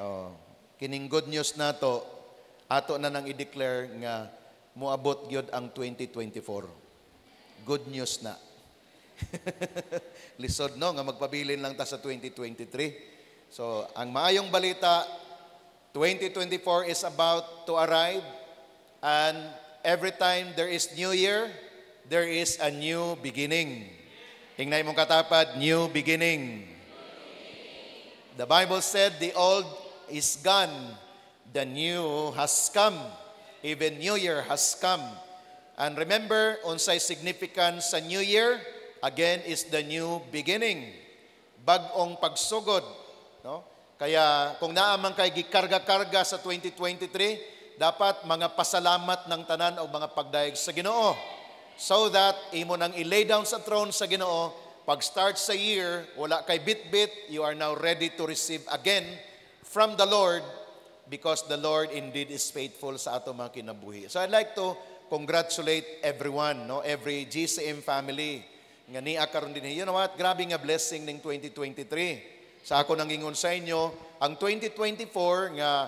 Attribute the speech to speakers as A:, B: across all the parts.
A: Oh, kining good news nato ato na nang i-declare nga moabot gyud ang 2024. Good news na. Lisod no nga magpabilin lang ta sa 2023. So, ang maayong balita, 2024 is about to arrive, and every time there is new year, there is a new beginning. Hingnay mong katapad, new beginning. The Bible said the old is gone, the new has come. Even New Year has come. And remember, unsay significance sa New Year, again, is the new beginning. Bag-ong pagsugod. No? Kaya kung naamang kay gikarga-karga sa 2023, dapat mga pasalamat ng tanan o mga pagdaig sa Ginoo. So that imo nang i-lay down sa throne sa Ginoo, pag start sa year, wala kay bit-bit, you are now ready to receive again from the Lord, because the Lord indeed is faithful sa ato mga kinabuhi. So I'd like to congratulate everyone, no, every GCM family nga niya karon din. You know what? Grabe nga blessing ning 2023. Sa ako nangingon sa inyo, ang 2024 nga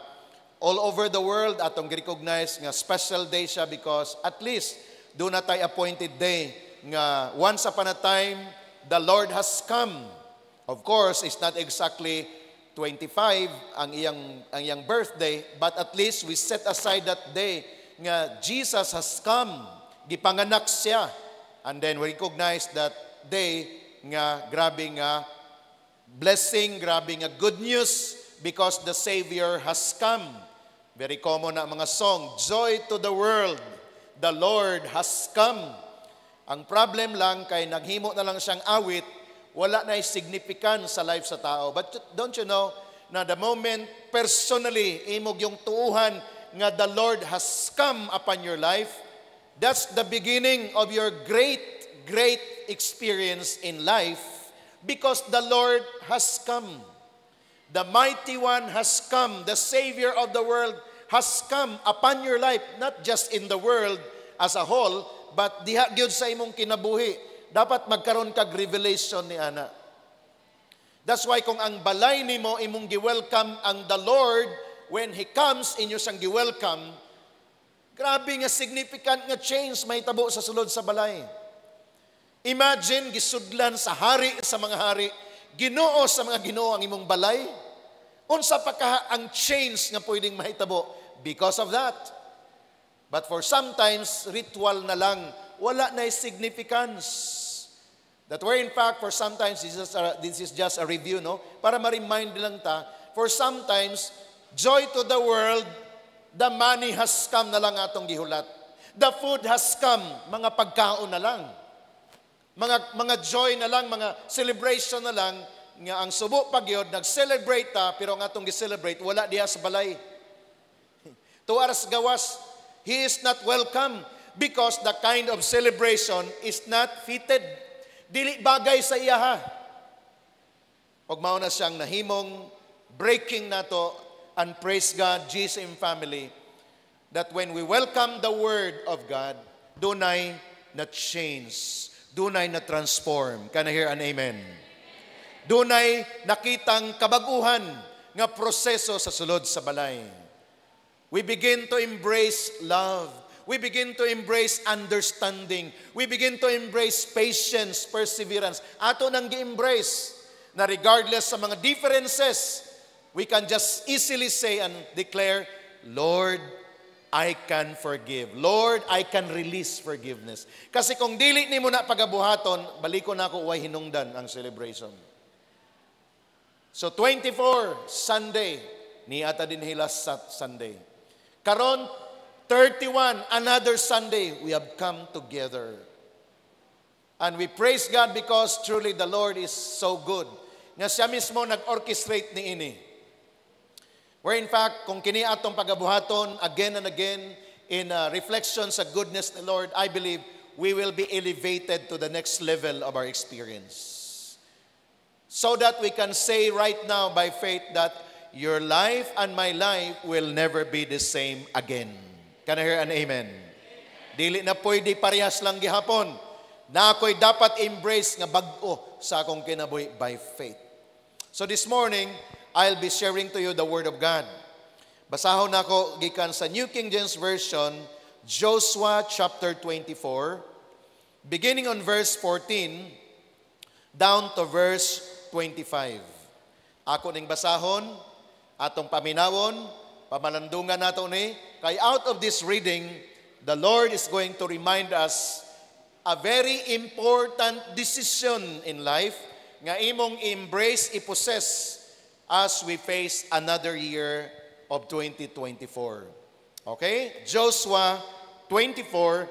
A: all over the world atong gi-recognize nga special day siya, because at least do na tay appointed day nga once upon a time the Lord has come. Of course, it's not exactly 25 ang iyang birthday, but at least we set aside that day nga Jesus has come, gipanganak siya, and then we recognize that day nga grabe nga blessing, grabe nga good news, because the Savior has come. Very common na mga song, joy to the world, the Lord has come. Ang problem lang kay naghimo na lang siyang awit, wala na significance sa life sa tao. But don't you know, na the moment personally, imog yung tuuhan nga the Lord has come upon your life, that's the beginning of your great experience in life, because the Lord has come. The mighty one has come. The Savior of the world has come upon your life, not just in the world as a whole, but diha gyud sa imong kinabuhi. Dapat magkaroon kag revelation ni ana. That's why kung ang balay nimo imong gi-welcome ang the Lord, when He comes, inyo siyang gi-welcome, grabe nga significant nga change may tabo sa sulod sa balay. Imagine, gisudlan sa hari sa mga hari, Ginoo sa mga Ginoo ang imong balay. Unsa pa ka ang change nga pwedeng mahitabo because of that. But for sometimes, ritual na lang, wala na significance. That where in fact, for sometimes, this is just a review, no? Para ma-remind lang ta, for sometimes, joy to the world, the money has come na lang atong gihulat. The food has come, mga pagkaon na lang. Mga joy na lang, mga celebration na lang, nga ang subo pagyod, nag-celebrate ta, pero ang atong gi-celebrate, wala diha sa balay. Tuwaras gawas, He is not welcome, because the kind of celebration is not fitted. Dili bagay sa iya ha. Pag mao na siyang nahimong breaking nato, and praise God, GCM family, that when we welcome the Word of God, dunay na change, dunay na transform. Can I hear an amen? Dunay nakitang kabaguhan nga proseso sa sulod sa balay. We begin to embrace love. We begin to embrace understanding. We begin to embrace patience, perseverance. Ato nang gi-embrace na regardless sa mga differences, we can just easily say and declare, Lord, I can forgive. Lord, I can release forgiveness. Kasi kung dili nimo na pagabuhaton, baliko na ako way hinungdan ang celebration. So 24, Sunday, ni ata din hilas Sunday. Karon, 31, another Sunday, we have come together. And we praise God because truly the Lord is so good. Nga siya mismo nag-orchestrate ni ini. Where in fact, kung kini atong pagabuhaton again and again in reflection sa goodness ni Lord, I believe we will be elevated to the next level of our experience. So that we can say right now by faith that your life and my life will never be the same again. Can I hear an amen? Dili na pwede parehas lang gihapon. Na ako'y dapat embrace nga bag-o sa akong kinabuhi by faith. So this morning, I'll be sharing to you the Word of God. Basahon nako gikan sa New King James Version, Joshua chapter 24, beginning on verse 14, down to verse 25. Ako ning basahon, atong paminawon, pamalandungan nato ni, kay out of this reading, the Lord is going to remind us a very important decision in life nga imong embrace, i-possess as we face another year of 2024. Okay? Joshua 24,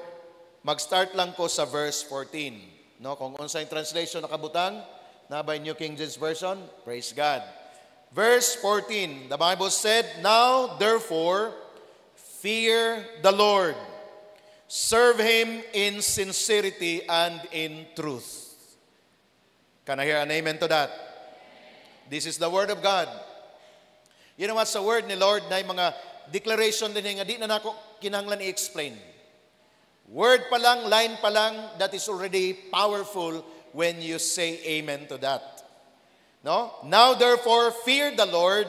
A: mag-start lang ko sa verse 14. No, kung unsay translation nakabutang, na by New King James Version, praise God. Verse 14, the Bible said, "Now therefore fear the Lord, serve Him in sincerity and in truth." Can I hear an amen to that? This is the Word of God. You know what, sa Word ni Lord na mga declaration din nga di na nako kinahanglan i-explain. Word pa lang, line pa lang, that is already powerful when you say amen to that. No? "Now therefore fear the Lord,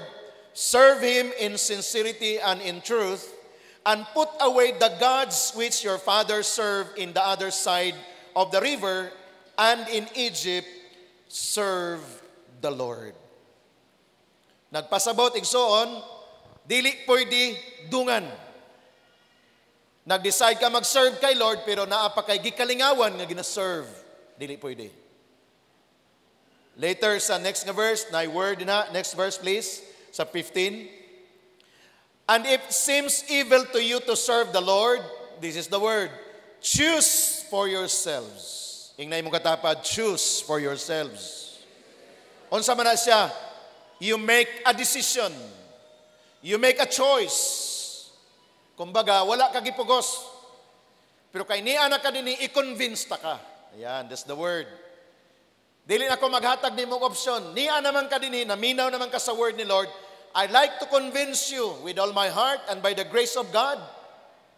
A: serve Him in sincerity and in truth, and put away the gods which your fathers served in the other side of the river, and in Egypt serve the Lord." Nagpasabot igsoon, dili pwede dungan. Nag-decide ka mag-serve kay Lord, pero naa pa kay gikalingawan nga gina-serve. Dili pwede. Later sa next nga verse, na word na, next verse please, sa 15. "And if it seems evil to you to serve the Lord," this is the word, "choose for yourselves." Ingnay mong katapad, choose for yourselves. Unsa man na siya? You make a decision. You make a choice. Kumbaga, wala ka gipugos. Pero kay niya na ka din, i-convince ta ka. Ayan, that's the word. Dili na ko maghatag ni mong option. Niya naman ka din, naminaw naman ka sa word ni Lord. I'd like to convince you with all my heart and by the grace of God.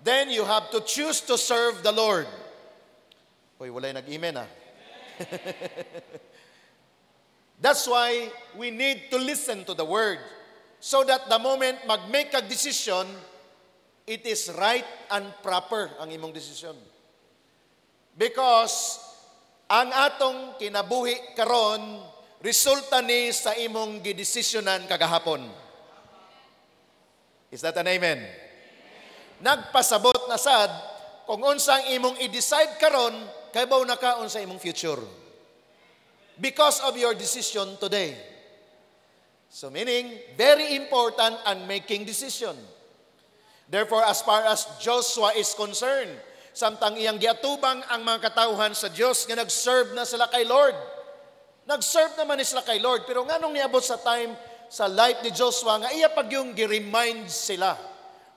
A: Then you have to choose to serve the Lord. Uy, walay nag-amen ah. That's why we need to listen to the word. So that the moment mag-make a decision, it is right and proper ang imong decision. Because ang atong kinabuhi karon resulta ni sa imong gidesisyonan kagahapon. Is that an amen? Nagpasabot na sad kung unsang imong i-decide karon, kay baw nakaon sa imong future. Because of your decision today. So meaning, very important and making decision. Therefore, as far as Joshua is concerned, samtang iyang giatubang ang mga katauhan sa Diyos nga nag-serve na sila kay Lord. Nag-serve naman ni sila kay Lord. Pero nga nung niabot sa time, sa life ni Joshua, nga iya pag yung gi-remind sila.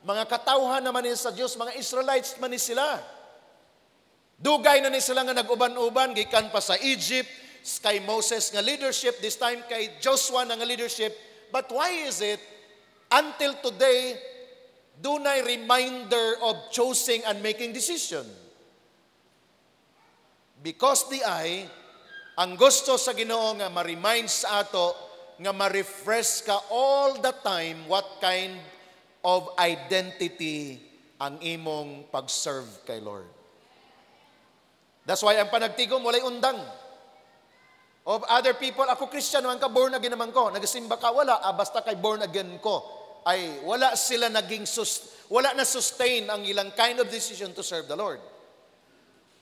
A: Mga katauhan naman ni sa Diyos, mga Israelites man ni sila. Dugay na ni sila nga nag-uban-uban, gikan pa sa Egypt, kay Moses nga leadership, this time kay Joshua na nga leadership. But why is it, until today, do na reminder of choosing and making decision? Because ang gusto sa Ginoo nga ma-remind sa ato, nga ma-refresh ka all the time what kind of identity ang imong pag-serve kay Lord. That's why ang panagtigom walay undang. Of other people, ako Christian naman ka, born again naman ko. Nagasimba ka, wala. Basta kay born again ko. Ay, wala sila wala na sustain ang ilang kind of decision to serve the Lord.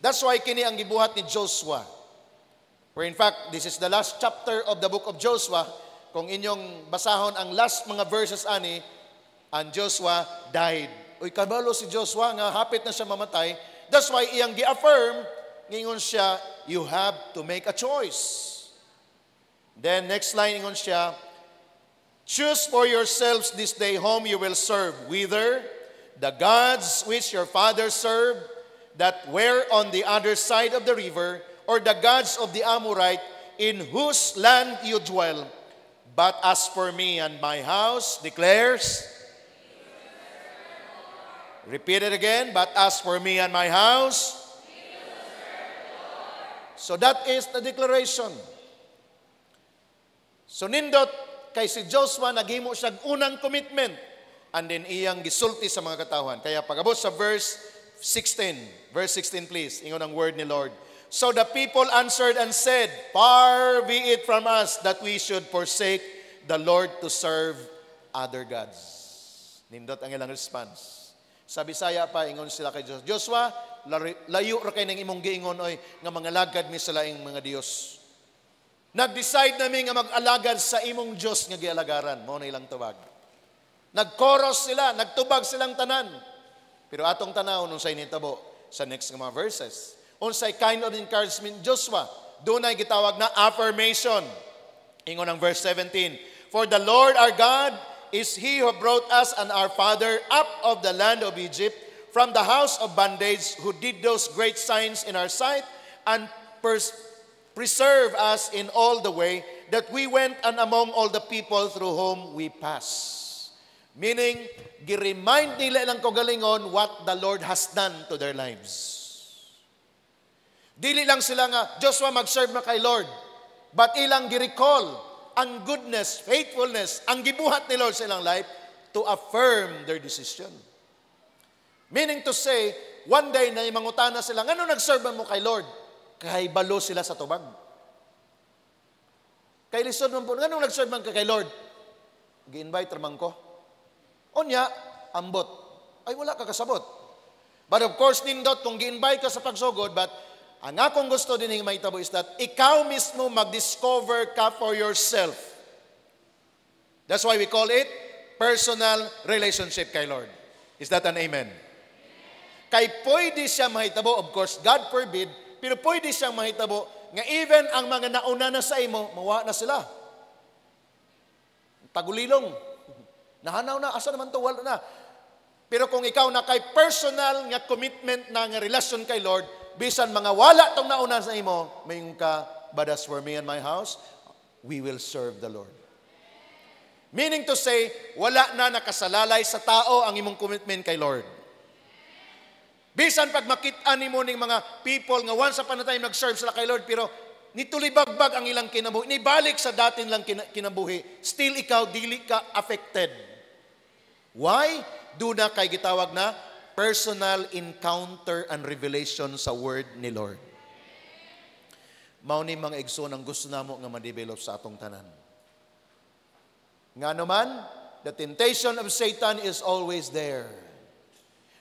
A: That's why kini ang gibuhat ni Joshua. Where in fact, this is the last chapter of the book of Joshua. Kung inyong basahon ang last mga verses ani, and Joshua died. Uy, kabalo si Joshua nga, hapit na siya mamatay. That's why iyang gi-affirm, ngingon siya, you have to make a choice. Then next line ingon siya, "Choose for yourselves this day whom you will serve, whether the gods which your fathers served, that were on the other side of the river, or the gods of the Amorite, in whose land you dwell. But as for me and my house," declares, repeat it again, "but as for me and my house." So that is the declaration. So nindot kay si Joshua naghimo siya unang commitment. And then iyang gisulti sa mga katawhan. Kaya pag-abot sa verse 16. Verse 16 please. Ingon ang word ni Lord. So the people answered and said, Far be it from us that we should forsake the Lord to serve other gods. Nindot ang ilang response. Sa Bisaya pa, ingon sila kay Joshua, Joshua, layo ra kay nang imong giingon oy nga mga lagad mi sila ing mga Dios. Nag-decide nami nga mag-alagad sa imong Dios nga gialagaran. Mao na ilang tubag. Nag-chorus sila, nagtubag silang tanan. Pero atong tanaw nung sa initabo sa next mga verses. Unsay kind of encouragement Joshua, dunay gitawag na affirmation. Ingon ang verse 17. For the Lord our God is He who brought us and our father up of the land of Egypt from the house of bondage, who did those great signs in our sight and preserve us in all the way that we went and among all the people through whom we passed. Meaning, gi-remind nila ilang kagalingon what the Lord has done to their lives. Dili lang sila nga, Joshua mag-serve na kay Lord. But ilang gi-recall ang goodness, faithfulness, ang gibuhat ni Lord sa ilang life to affirm their decision. Meaning to say, one day na imangutana sila, ngano nag-serve mo kay Lord? Kay balo sila sa tubag. Kay lisod mo po, ngano nag-serve man ka kay Lord? Gi-invite ramang ko. Onya, ambot. Ay, wala ka kasabot. But of course, nindot, kung gi-invite ka sa pagsugod, but ang akong gusto din yung mahitabo is that ikaw mismo mag-discover ka for yourself. That's why we call it personal relationship kay Lord. Is that an amen? Kay pwede siya mahitabo, of course, God forbid, pero pwede siyang mahitabo nga even ang mga nauna na sa imo, mawa na sila. Tagulilong. Nahanaw na, asa naman to, wala na. Pero kung ikaw na kay personal nga commitment na nga relasyon kay Lord, bisan mga wala tong nauna sa imo, mayroon ka, but as for me and my house, we will serve the Lord. Meaning to say, wala na nakasalalay sa tao ang imong commitment kay Lord. Bisan pag makita nimo ning mga people nga once upon a time nag-serve sila kay Lord, pero nitulibagbag ang ilang kinabuhi, nibalik sa datin lang kinabuhi, still ikaw, dili ka affected. Why? Doon na kay gitawag na personal encounter and revelation sa word ni Lord. Mao ni mga igsoon ang gusto namo nga ma-develop sa atong tanan. Nga naman, the temptation of Satan is always there.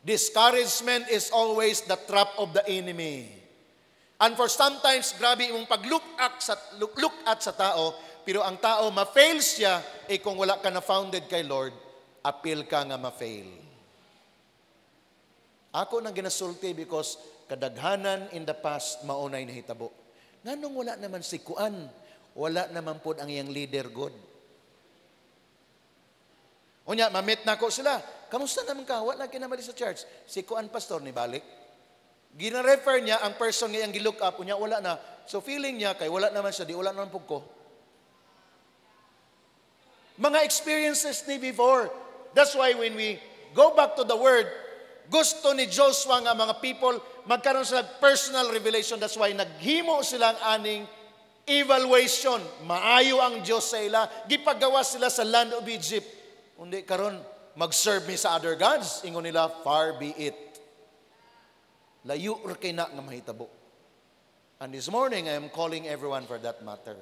A: Discouragement is always the trap of the enemy. And for sometimes, grabe imong pag-look at sa tao, pero ang tao ma-fail siya, kung wala ka na founded kay Lord, appeal ka nga ma-fail. Ako nang ginasulti because kadaghanan in the past maunay nahitabo. Nganong wala naman si Kuan, wala naman po ang iyang leader God. Unya, mamit na ko sila. Kamusta naman ka? Wala kinamali sa church. Si Kuan pastor ni balik. Gina-refer niya ang person nga iyang gilook up, unya wala na. So feeling niya kay wala naman siya, di wala naman po ko. Mga experiences ni before. That's why when we go back to the word, gusto ni Joshua nga mga people magkaroon sila personal revelation. That's why naghimo silang aning evaluation. Maayo ang Diyos sa ila. Gipagawa sila sa land of Egypt. Undi karon mag-serve me sa other gods. Ingon nila, far be it. Layo ra kay na nga mahitabo. And this morning, I am calling everyone for that matter.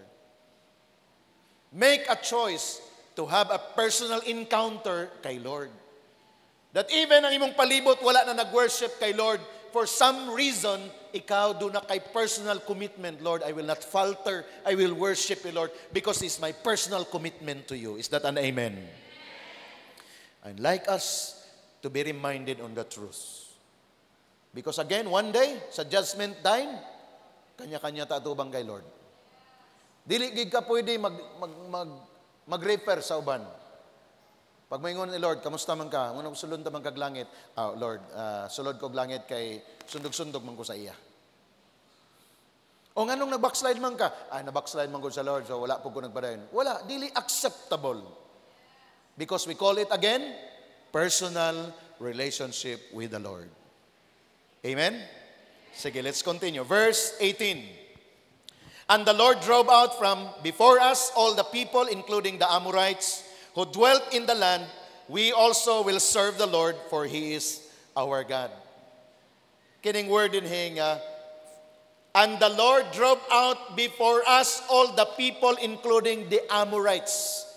A: Make a choice to have a personal encounter kay Lord. That even ang imong palibot wala na nag-worship kay Lord, for some reason, ikaw do na kay personal commitment, Lord, I will not falter, I will worship you, Lord, because it's my personal commitment to you. Is that an amen? I'd like us to be reminded on the truth. Because again, one day, sa judgment time, kanya-kanya tatubang kay Lord. Dili gid ka pwede mag-refer sa uban. Pag maingon ni Lord, kamusta man ka? Ngunang sulod ta man kag langit. Lord, sulod kog langit kay sundog-sundog man ko sa iya. O nganong nag-backslide man ka? Na-backslide man ko sa Lord, so wala po ko nagpadayon. Wala, dili acceptable. Because we call it again, personal relationship with the Lord. Amen? Sige, let's continue. Verse 18. And the Lord drove out from before us all the people, including the Amorites, who dwelt in the land. We also will serve the Lord, for He is our God. Kining word in hinga. And the Lord drove out before us all the people, including the Amorites.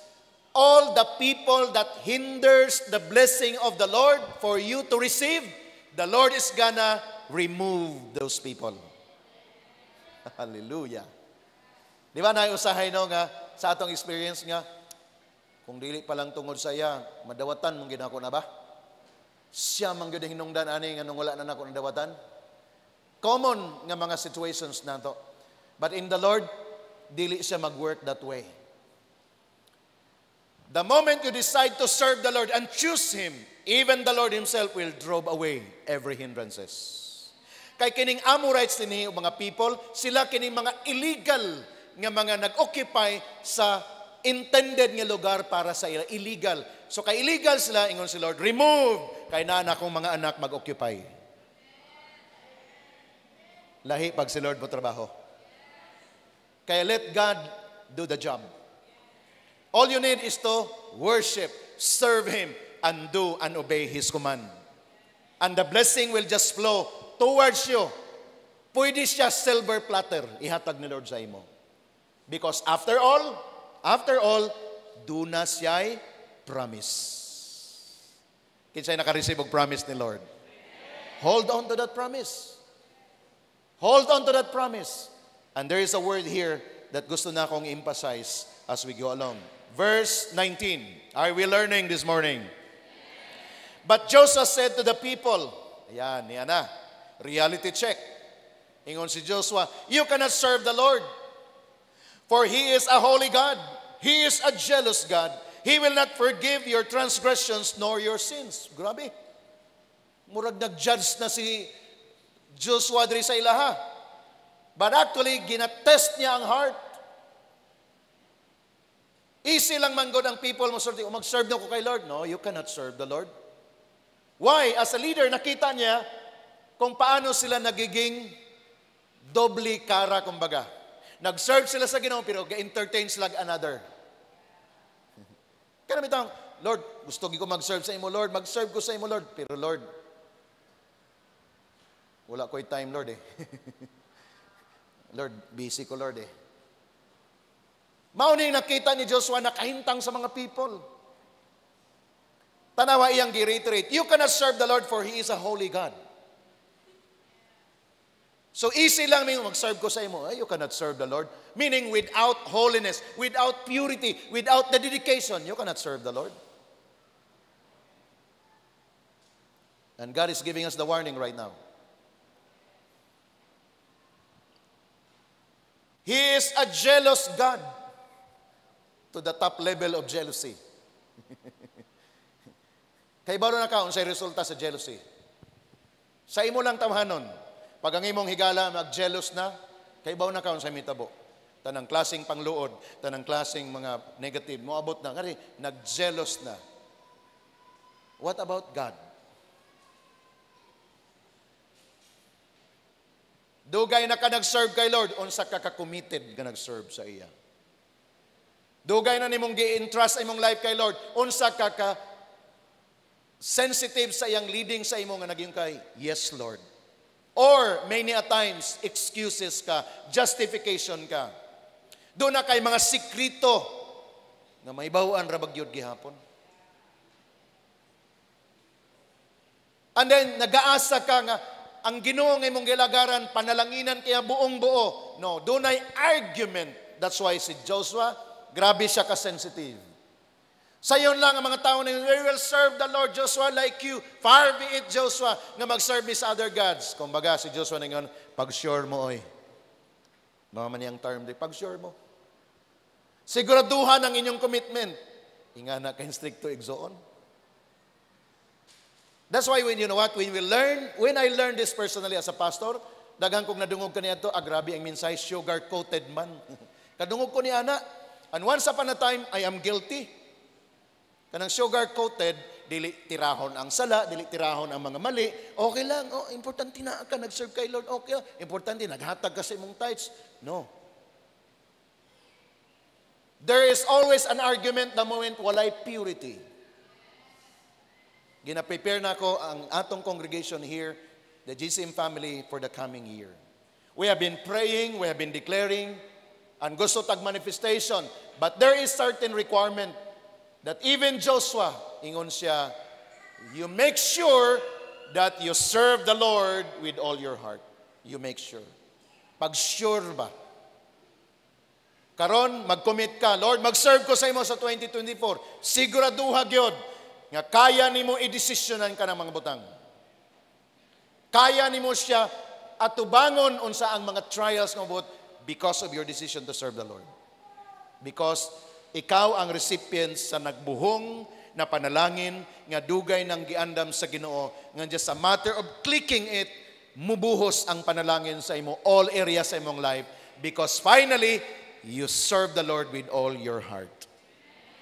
A: All the people that hinders the blessing of the Lord for you to receive, the Lord is gonna remove those people. Hallelujah. Di ba naiusahay no nga sa atong experience nga, kung dili pa lang tungod sa iya, madawatan mong ginako na ba? Siya man gyud hinungdan ani nga nung wala na nako nadawatan. Common nga mga situations nato. But in the Lord, dili siya mag-work that way. The moment you decide to serve the Lord and choose Him, even the Lord Himself will drive away every hindrances. Kay kining Amorites dinhi mga people, sila kining mga illegal nga mga nag-occupy sa intended nga lugar para sa ila. Illegal. So kay illegal sila, ingon si Lord, remove kay na akong mga anak mag-occupy. Lahi pag si Lord mo trabaho. Kaya let God do the job. All you need is to worship, serve Him, and do and obey His command. And the blessing will just flow towards you. Pwede siya silver platter, ihatag ni Lord sa imo. Because after all, do na siya'y promise. Kinsa'y nakareceive og promise ni Lord. Hold on to that promise. Hold on to that promise. And there is a word here that gusto na akong emphasize as we go along. Verse 19. Are we learning this morning? But Joshua said to the people, ayan, yan na, reality check. Ingon si Joshua, you cannot serve the Lord, for He is a holy God. He is a jealous God. He will not forgive your transgressions nor your sins. Grabe. Murag nag-judge na si Joshua diri sa ilaha. But actually, ginatest niya ang heart. Easy lang man God ang people mo, mag-serve na ko kay Lord. No, you cannot serve the Lord. Why? As a leader, nakita niya kung paano sila nagiging doble kara, kumbaga. Nag-serve sila sa Ginoo, pero ga-entertain sila another. Kaya naman Lord, gusto ko mag-serve sa imo, Lord. Mag-serve ko sa imo, Lord. Pero Lord, wala ko'y time, Lord, eh. Lord, busy ko, Lord, eh. Mauning nakita ni Joshua nakahintang sa mga people. Tanawa iyang gi-reiterate, you cannot serve the Lord for He is a holy God. So easy lang may mag-serve ko sa imo. You cannot serve the Lord. Meaning without holiness, without purity, without the dedication, you cannot serve the Lord. And God is giving us the warning right now. He is a jealous God to the top level of jealousy. Kay baro na ka, unsay resulta sa jealousy? Sa imo lang tamhanon, pag ang imong higala mag-jealous na, kay baw na ka unsay mitabo. Tanang klaseng pangluod, tanang klaseng mga negative, moabot na, ngari, nag-jealous na. What about God? Dugay na ka nag-serve kay Lord, unsa ka ka-committed ka nag-serve sa iya. Dugay na nimong gi-entrust imong life kay Lord, unsa ka sensitive sa iyang leading sa imo nga naging kay, yes Lord. Or many a times, excuses ka, justification ka. Doon na kay mga sikrito nga may bawaan ra bagyod gihapon. And then, nag-aasa ka nga, ang Ginoo nga imong gilagaran, panalanginan kaya buong buo. No, doon ay argument. That's why si Joshua, grabe siya ka-sensitive. Sa iyon lang ang mga tao na yun, we will serve the Lord, Joshua, like you. Far be it, Joshua, nga mag-service other gods. Kung baga, si Joshua na yun, pag-sure mo, oy. Mga man yung term, pag-sure mo. Siguraduhan ang inyong commitment. Inga na kayong stricto exoon. That's why when I learned this personally as a pastor, dagang kong nadungog ka niya ito, grabe ang minsay, sugar-coated man. Kadungog ko ni Ana, and once upon a time, I am guilty. Kanang sugar-coated, dili tirahon ang sala, dili tirahon ang mga mali. Okay lang, importante na ka, nag-serve kay Lord. Okay, importante, naghatag ka sa imong tithes. No. There is always an argument the moment walay purity. Gina-prepare na ako ang atong congregation here, the GCM family, for the coming year. We have been praying, we have been declaring, and gusto tag manifestation. But there is certain requirement that even Joshua, ingon siya, you make sure that you serve the Lord with all your heart. You make sure. Pag sure ba? Karon, mag-commit ka, Lord, mag-serve ko sa imo sa 2024. Siguraduha gyud nga kaya nimo i-desisyonan ka ng mga butang. Kaya nimo siya atubangon unsa ang mga trials nga bot because of your decision to serve the Lord. Because ikaw ang recipient sa nagbuhong na panalangin nga dugay ng giandam sa Ginoo nga just a matter of clicking it, mubuhos ang panalangin sa imo all areas sa imong life because finally you serve the Lord with all your heart.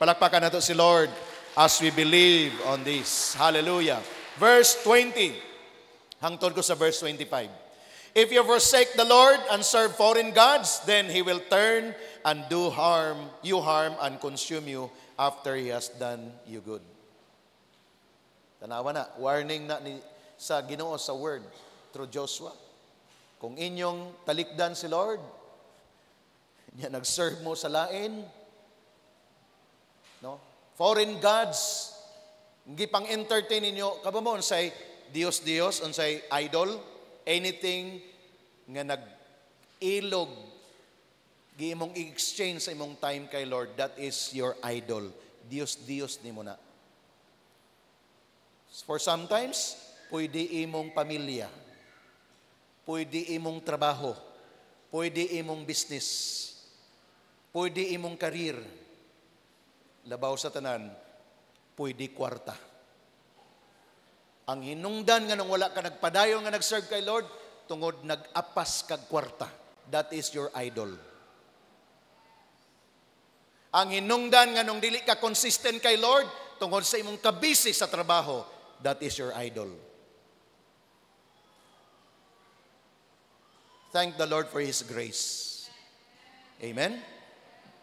A: Palakpakan nato si Lord as we believe on this. Hallelujah. Verse 20. Hangtod ko sa verse 25. If you forsake the Lord and serve foreign gods, then He will turn and do harm and consume you after He has done you good. Tanawa na, warning na sa Ginoo sa word through Joshua. Kung inyong talikdan si Lord, niya nag-serve mo sa lain, no? Foreign gods, gipang entertain ninyo, kaba mo unsay Dios, unsay idol, anything nga nag-ilog, giimong i-exchange sa imong time kay Lord, that is your idol. Dios nimo na. For sometimes, pwede imong pamilya, pwede imong trabaho, pwede imong business, pwede imong karir, labaw sa tanan, pwede kwarta. Ang hinungdan nga nang wala ka nagpadayon nga nag-serve kay Lord, tungod nag-apas kag kwarta. That is your idol. Ang hinungdan nga nung dili ka consistent kay Lord, tungod sa imong kabisi sa trabaho, that is your idol. Thank the Lord for His grace. Amen?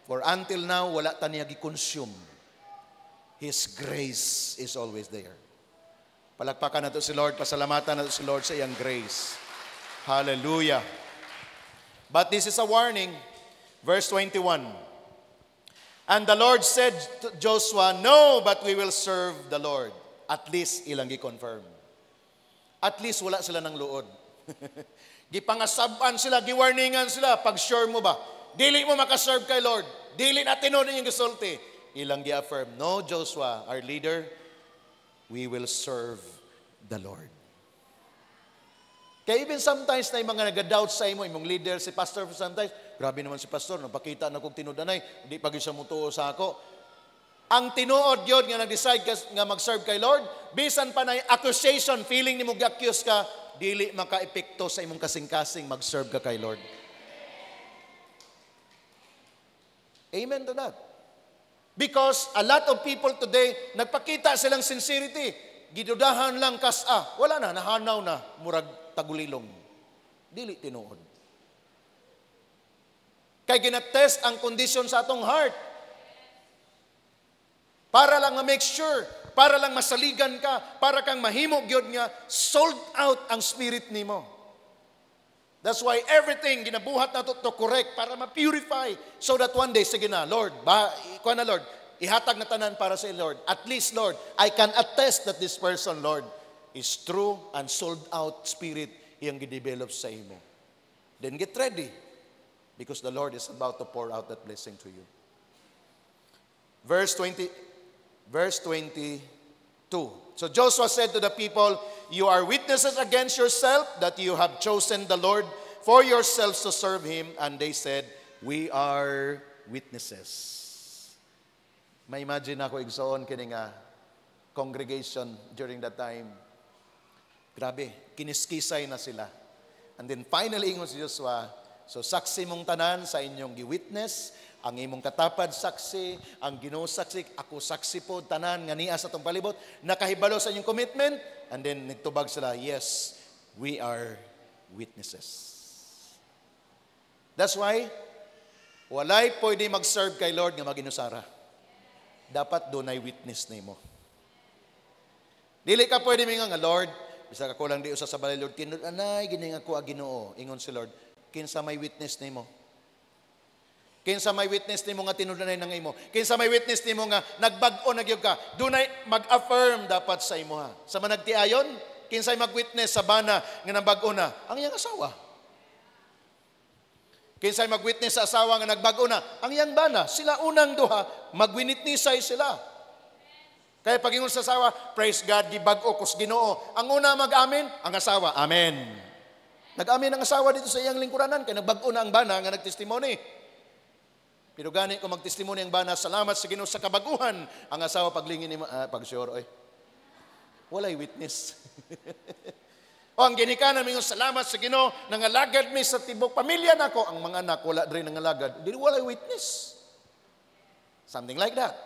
A: For until now, wala ta niya gi-consume. His grace is always there. Palakpakan nato si Lord, pasalamatan nato si Lord sa iyang grace. Hallelujah. But this is a warning. Verse 21. And the Lord said to Joshua, no, but we will serve the Lord. At least ilang gi-confirm. At least wala sila ng luod. Gipangasaban sila, giwarningan sila, pag sure mo ba, dili mo makaserve kay Lord, dili na tinuod yung gisulti. Ilang gi-affirm, no, Joshua, our leader, we will serve the Lord. Kaya even sometimes na yung mga nag-doubt sa imo, imong leader, si pastor, sometimes, grabe naman si pastor, napakita na kong tinudanay, hindi pag siya mutuo sa ako. Ang tinuod yun nga nag-decide nga mag-serve kay Lord, bisan pa na accusation, feeling ni mo gi-accuse ka, dili maka-epekto sa imong kasing-kasing mag-serve ka kay Lord. Amen to that. Because a lot of people today, nagpakita silang sincerity. Gidudahan lang wala na, nahanaw na, murag tagulilong. Dili tinuod. Kay ginatest ang kondisyon sa atong heart. Para lang ma-make sure, para lang masaligan ka, para kang mahimo gyud nga sold out ang spirit nimo. That's why everything ginabuhat na to correct para ma-purify so that one day, sige na, Lord, ikuha na Lord, ihatag na tanan para sa Lord. At least, Lord, I can attest that this person, Lord, is true and sold out spirit iyang gidevelop sa imo. Then get ready because the Lord is about to pour out that blessing to you. Verse 22. So Joshua said to the people, you are witnesses against yourself that you have chosen the Lord for yourselves to serve Him. And they said, we are witnesses. May imagine ako igsoon kini nga congregation during that time. Grabe, kiniskisay na sila. And then finally, ingon si Joshua, so saksi mong tanan sa inyong gi-witness, ang imong katapad saksi, ang Ginoo saksi, ako saksi po, tanan nga niya sa itong palibot, nakahibalo sa inyong commitment, and then nagtubag sila, yes, we are witnesses. That's why, Walay pwede mag-serve kay Lord nga maginusara. Dapat doon ay witness nimo. Dili ka pwede mingon nga Lord, bisa ka kulang di usa sa balay Lord, tinud anay gini nga ko Ginoo. Ingon si Lord, kinsa may witness nimo? Kinsa may witness nimo nga tinud-anay nang imo? Kinsa may witness nimo nga nagbag-o nagyog ka? Dunay mag-affirm dapat sa imuha. Sa managtiayon, kinsay mag-witness sa bana nga nabag-o na? Ang iyang asawa. Kinsay mag-witness sa asawa nga nagbag-o na? Ang iyang bana. Sila unang duha, mag-winitnessay sila. Kaya pag-ingon sa asawa, praise God, gibag-o kus Ginoo. Ang una mag-amin, ang asawa, amen. Nag-amin ang asawa dito sa iyang lingkuranan, kaya nagbag-o na ang bana nga nagtestimony. Pero gani ko magtestimony ang bana, salamat sa Ginoo sa kabaguhan. Ang asawa paglingin ni pag-sure, oy. Walay witness. O ang ginikanan mingon salamat sa Ginoo nangalagad mi sa tibok pamilya nako, ang mga anak wala diri nangalagad. Dili walay witness. Something like that.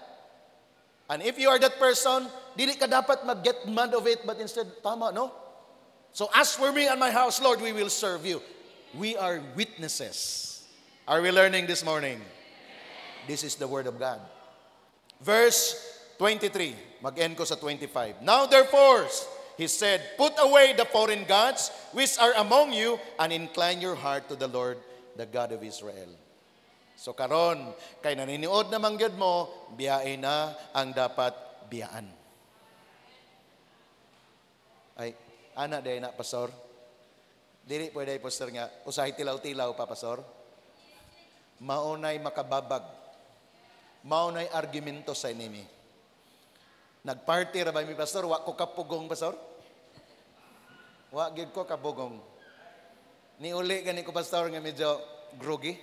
A: And if you are that person, dili ka dapat mag-get mad of it, but instead, tama, no? So as for me and my house, Lord, we will serve you. We are witnesses. Are we learning this morning? This is the Word of God. Verse 23. Mag-end ko sa 25. Now therefore, he said, put away the foreign gods which are among you and incline your heart to the Lord, the God of Israel. So karon, kay naniniod na mangyod mo, biyain na ang dapat biyaan. Ay, ana day na, Pastor. Dili pwede, Pastor nga, usahay tilaw-tilaw pa, Pastor. Maunay makababag. Maunay argumento sa inimi. Nagparty ra ba mi, Pastor? Wa ko kapugong, Pastor? Wa gid ko kapugong. Niuli gani ko, Pastor, nga medyo groggy.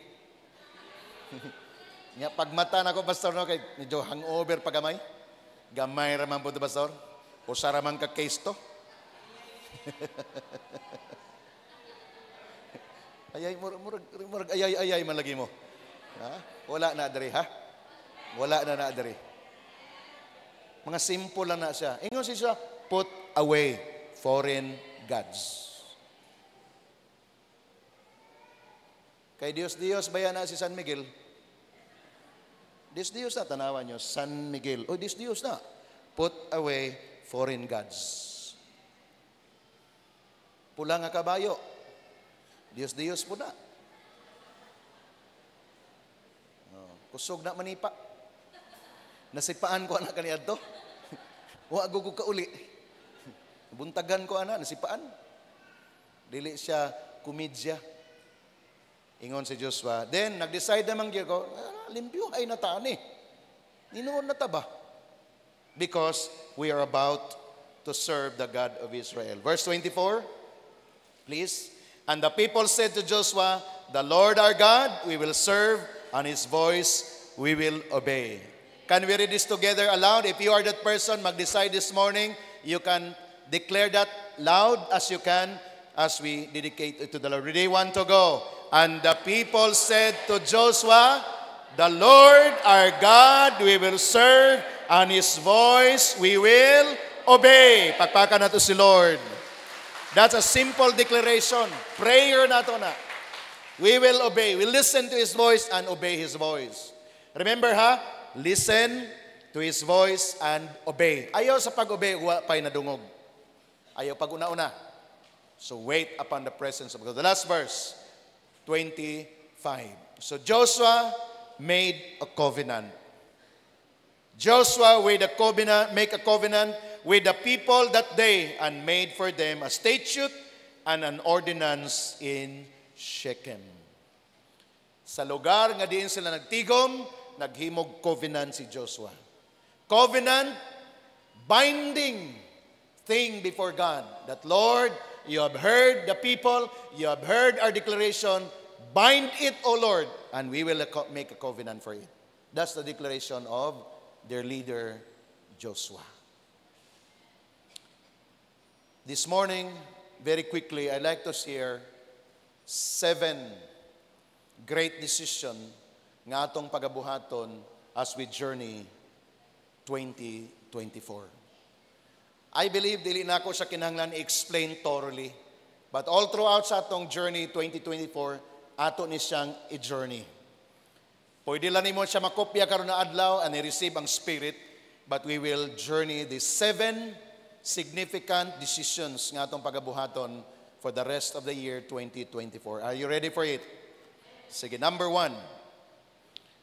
A: Nya pagmata na ko, Pastor, no, kay medyo hangover pagamay. Gamay ra man po, Pastor. Usa ra man ka case to. Ayay murag ayay man lagi mo. Ha? Wala na diri, ha? Wala na diri. Mga simple lang na siya. Ingon siya, put away foreign gods. Kay Diyos bayan na si San Miguel. Diyos na, tanawan nyo, San Miguel. O, Diyos na. Put away foreign gods. Pula nga kabayo. Diyos po na. Kusog na manipa. Nasipaan ko anak kaniyad to. Wa gugug ka uli. Buntagan ko ana, nasipaan. Dili siya komedya. Ingon si Joshua. Then, nag-decide naman ko, limpyo ay nataan eh. Ninoon na taba. Because we are about to serve the God of Israel. Verse 24, please. And the people said to Joshua, the Lord our God we will serve, and His voice we will obey. Can we read this together aloud? If you are that person, mag-decide this morning, you can declare that loud as you can as we dedicate it to the Lord. Ready? 1 to go. And the people said to Joshua, the Lord our God we will serve, and His voice we will obey. Pakpakan nato si Lord. That's a simple declaration. Prayer nato na. We will obey. We listen to His voice and obey His voice. Remember ha? Listen to His voice and obey. Ayaw sa pag-obey, wa pa'y nadungog. Ayaw pag-una-una. So wait upon the presence of God. The last verse, 25. So Joshua made a covenant. Joshua made a covenant with the people that day and made for them a statute and an ordinance in Shechem. Sa lugar nga diin sila nagtigom, naghimog covenant si Joshua. Covenant, binding thing before God. That Lord, you have heard the people, you have heard our declaration, bind it, O Lord, and we will make a covenant for it. That's the declaration of their leader, Joshua. This morning, very quickly, I'd like to share 7 great decisions nga atong pagabuhaton as we journey 2024. I believe dili na ako siya kinahanglan i-explain thoroughly, but all throughout sa atong journey 2024, ato ni siyang i-journey. Pwede lang nimo siya makopya karon na adlaw and i-receive ang Spirit, but we will journey the 7 significant decisions nga atong pagabuhaton for the rest of the year 2024. Are you ready for it? Sige, number 1.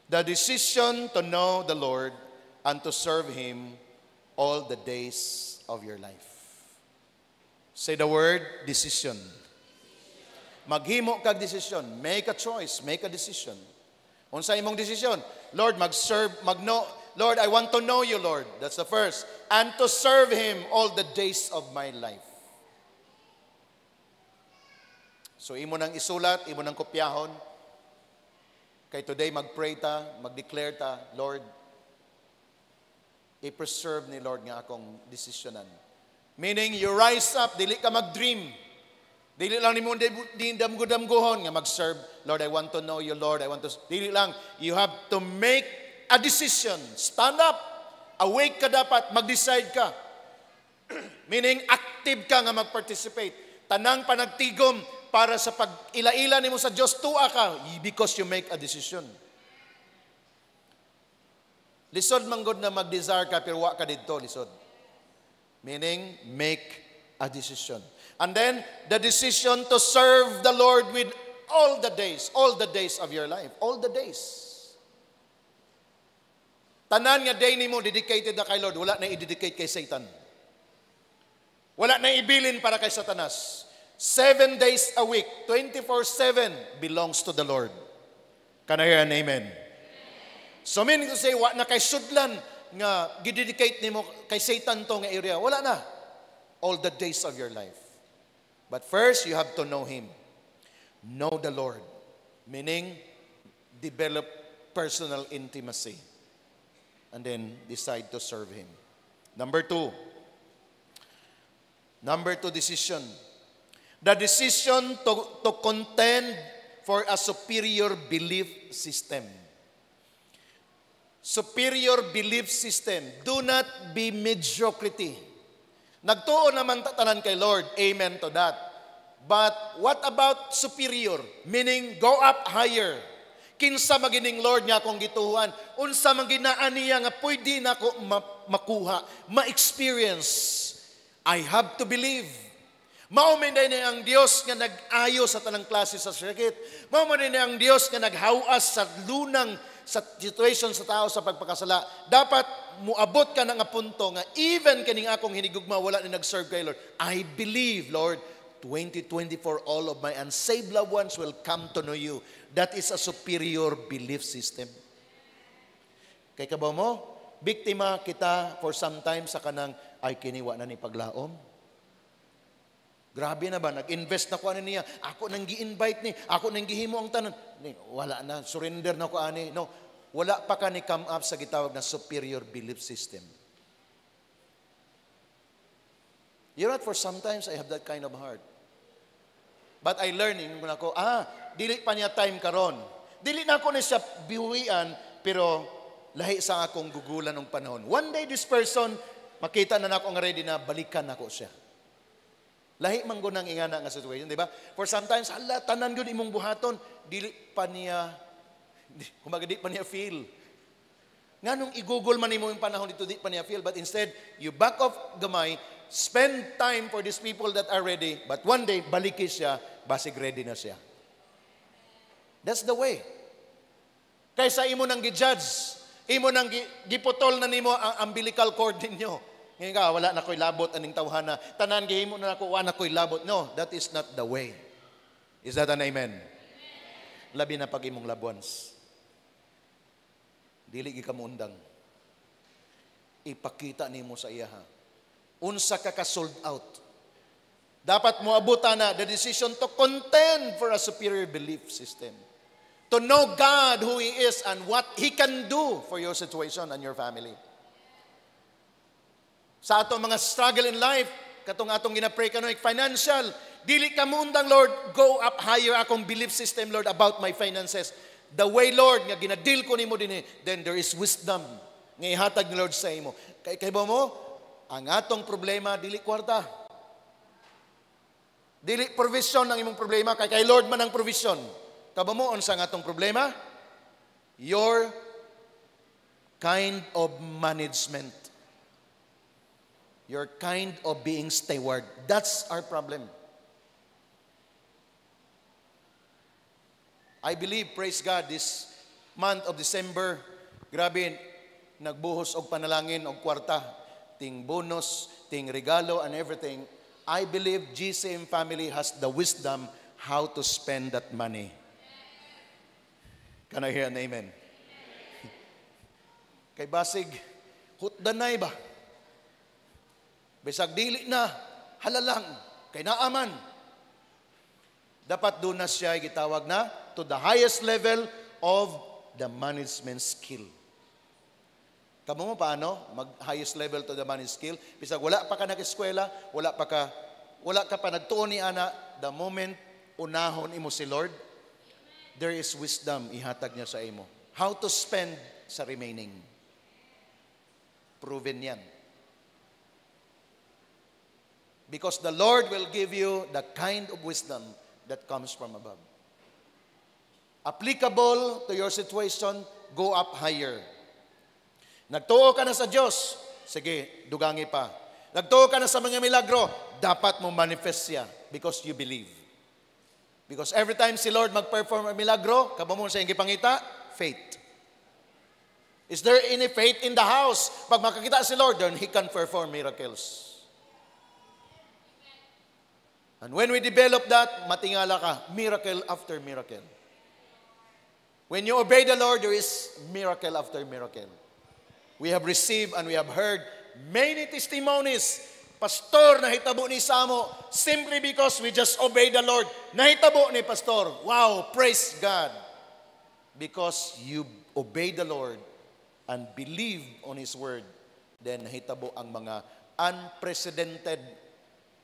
A: The decision to know the Lord and to serve Him all the days of your life. Say the word, decision. Maghimo kag decision. Make a choice, make a decision. Unsa imong desisyon? Lord, Lord, I want to know you, Lord. That's the first. And to serve Him all the days of my life. So imo nang isulat, imo nang kopyahon. Kay today mag-pray ta, mag-declare ta, Lord, i-preserve ni Lord nga akong desisyonan. Meaning, you rise up, dili ka mag-dream. Dili lang ni mo damgo-damgohon nga mag-serve. Lord, I want to know you, Lord. Dili lang. You have to make a decision. Stand up. Awake ka dapat. Mag-decide ka. Meaning, active ka nga mag-participate. Tanang panagtigom para sa pag-ila-ila ni mo sa Diyos, tuwa ka because you make a decision. Lisod manggod na mag-desire ka, pero wa ka dito, lisod. Meaning, make a decision. And then, the decision to serve the Lord with all the days of your life. All the days. Tanan nga day ni mo, dedicated na kay Lord, wala na i-dedicate kay Satan. Wala na ibilin para kay Satanas. 7 days a week, 24/7 belongs to the Lord. Can I hear an amen? So meaning to say, wala na kay sudlan nga gidedicate nimo kay Satan to nga area. Wala na. All the days of your life. But first, you have to know Him. Know the Lord. Meaning, develop personal intimacy. And then, decide to serve Him. Number 2 decision. The decision to contend for a superior belief system. Superior belief system. Do not be mediocrity. Nagtuo naman tanan kay Lord. Amen to that. But what about superior? Meaning, go up higher. Kinsa magining Lord nga akong gituhuan. Unsa man ginaan niya nga pwede na ako makuha, ma-experience. I have to believe. Mauminday na ang Diyos nga nag-ayo sa tanang klase sa sakit. Mauminday na ang Diyos nga naghawas sa lunang sa situation sa tao sa pagpakasala. Dapat muabot ka na nga punto nga even kaning akong hinigugma wala ni nag-serve kay Lord. I believe, Lord, 2024 all of my unsaved loved ones will come to know you. That is a superior belief system. Kay kabaw mo, biktima kita for some time sa kanang ay kiniwa na ni paglaom. Grabe na ba? Nag-invest na ko ani niya. Ako nang gi-invite ni. Ako nang gihimo ang tanan. Wala na. Surrender na ko ani. No. Wala pa ka ni come up sa gitawag na superior belief system. You know what? For sometimes I have that kind of heart. But I learning na ko, dili pa niya time karon. Dili na ako na siya bihuian, pero lahi sa akong gugulan ng panahon. One day this person, makita na ako nga ready na balikan ako siya. Lahi man gunang ingana nga situation, di ba? For sometimes, tanan yun imong buhaton, dili pa niya feel. Nga nung i-google man imo yung panahon dito, di pa niya feel. But instead, you back off gamay, spend time for these people that are ready, but one day, baliki siya, basig ready na siya. That's the way. Kaysa imo nang gi-judge, imo nang giputol na nimo ang umbilical cord ninyo. Ngayon ka, wala na ko'y labot aning tawhana. Tanan, gihimo na ako, wala na ko'y labot. No, that is not the way. Is that an amen? Labi na pag imong loved ones. Dili gi ka muundang. Ipakita nimo sa iya ha. Unsa ka sold out. Dapat mo abutan na the decision to contend for a superior belief system. To know God, who He is, and what He can do for your situation and your family. Sa atong mga struggle in life, katong atong ginapray kanoy financial, dili ka muundang, Lord, go up higher akong belief system, Lord, about my finances. The way, Lord, nga ginadil ko nimo dinhi, then there is wisdom nga ihatag ni Lord sa imo. Kay ba mo, ang atong problema dili kwarta. Dili provision ang imong problema, kay Lord man ang provision. Kaba mo unsa ang atong problema? your kind of management, your kind of being steward. That's our problem. I believe, praise God, this month of December, grabe, nagbuhos og panalangin og kwarta, ting bonus, ting regalo, and everything. I believe GCM family has the wisdom how to spend that money. Can I hear an amen? Kay basig, hutdanay ba? Bisag dili na, halalang, kay naaman. Dapat doon na siya gitawag na to the highest level of the management skill. Kamo mo paano? Mag-highest level to the management skill. Bisag wala pa ka nag-eskwela, wala ka pa nagtuon ni ana, the moment unahon imo si Lord, there is wisdom ihatag niya sa imo. How to spend sa remaining. Proven yan. Because the Lord will give you the kind of wisdom that comes from above. Applicable to your situation, go up higher. Nagtuo ka na sa Diyos, sige, dugangi pa. Nagtuo ka na sa mga milagro, dapat mo manifest siya because you believe. Because every time si Lord mag-perform ang milagro, kamo mo sa iyong gipangita, faith. Is there any faith in the house? Pag makakita si Lord, then He can perform miracles. And when we develop that, matingala ka, miracle after miracle. When you obey the Lord, there is miracle after miracle. We have received and we have heard many testimonies. Pastor, nahitabo ni Samo simply because we just obey the Lord. Nahitabo ni Pastor. Wow, praise God. Because you obey the Lord and believe on His word, then nahitabo ang mga unprecedented,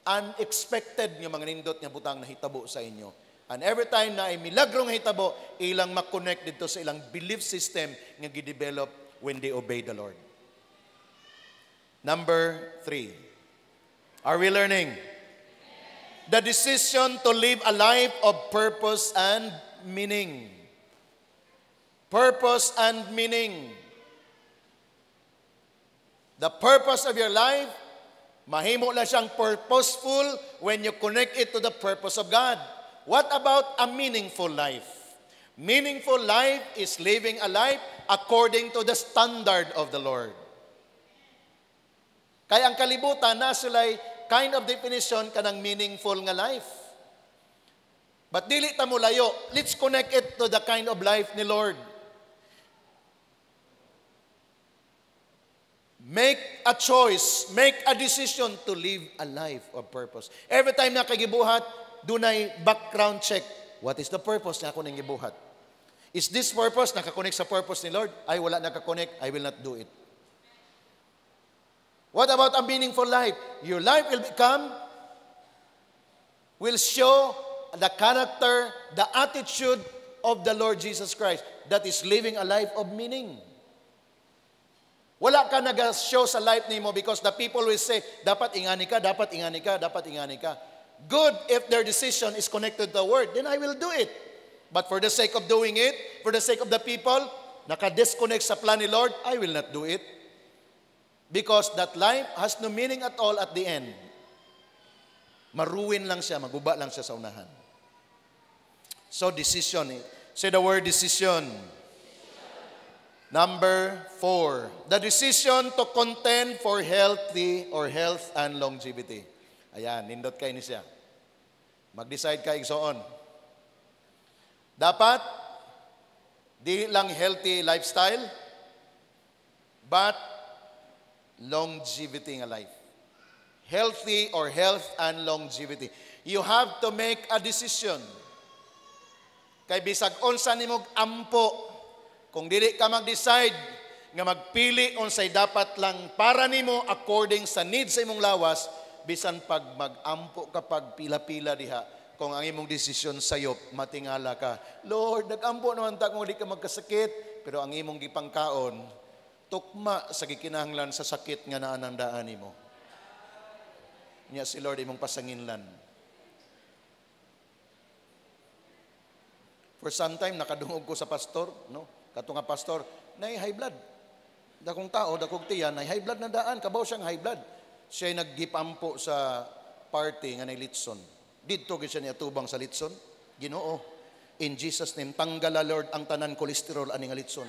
A: unexpected nga mga nindot nga butang nahitabo sa inyo. And every time na ay milagrong nahitabo, ilang makonect dito sa ilang belief system nga gidevelop when they obey the Lord. Number 3. Are we learning? The decision to live a life of purpose and meaning. Purpose and meaning. The purpose of your life, mahimo na siyang purposeful when you connect it to the purpose of God. What about a meaningful life? Meaningful life is living a life according to the standard of the Lord. Kaya ang kalibutan na sila'y kind of definition kanang meaningful nga life. But dili ta mo layo. Let's connect it to the kind of life ni Lord. Make a choice, make a decision to live a life of purpose. Every time na kagibuhat, dunay background check. What is the purpose na ako nang gibuhat? Is this purpose nakakonect sa purpose ni Lord? Ay, wala nakakonect, I will not do it. What about a meaningful life? Your life will show the character, the attitude of the Lord Jesus Christ. That is living a life of meaning. Wala ka nag-show sa life nimo because the people will say, dapat ingani ka, dapat ingani ka, dapat ingani ka. Good if their decision is connected to the word, then I will do it. But for the sake of doing it, for the sake of the people, naka-disconnect sa plan ni Lord, I will not do it. Because that life has no meaning at all at the end. Maruwin lang siya, maguba lang siya sa unahan. So decision. Say the word decision. Number 4, the decision to contend for health and longevity. Ayan, nindot kayo ni siya. Mag-decide ka igsoon. Dapat, di lang healthy lifestyle, but longevity nga life. Healthy or health and longevity. You have to make a decision. Kay bisag unsa nimog ampo, kung dili ka mag-decide nga magpili unsay dapat lang para nimo according sa needs sa imong lawas, bisan pag mag-ampo ka pag pila-pila diha, kung ang imong desisyon sayop, matingala ka, Lord, nag-ampo naman ta kung di ka magkasakit, pero ang imong gipangkaon, tukma sa gikinahanglan sa sakit nga naanandaan nimo. Nya si Lord imong pasanginlan. For some time, nakadungog ko sa pastor, no? Kato nga pastor, na high blood. Dakong tao, dakong tiyan, na high blood na daan. Kabaw siyang high blood. Siya'y naggipampo sa party nga na Litson. Dito siya niya tubang sa Litson. Ginoo, in Jesus' name, tanggala Lord ang tanan kolesterol ani nga Litson.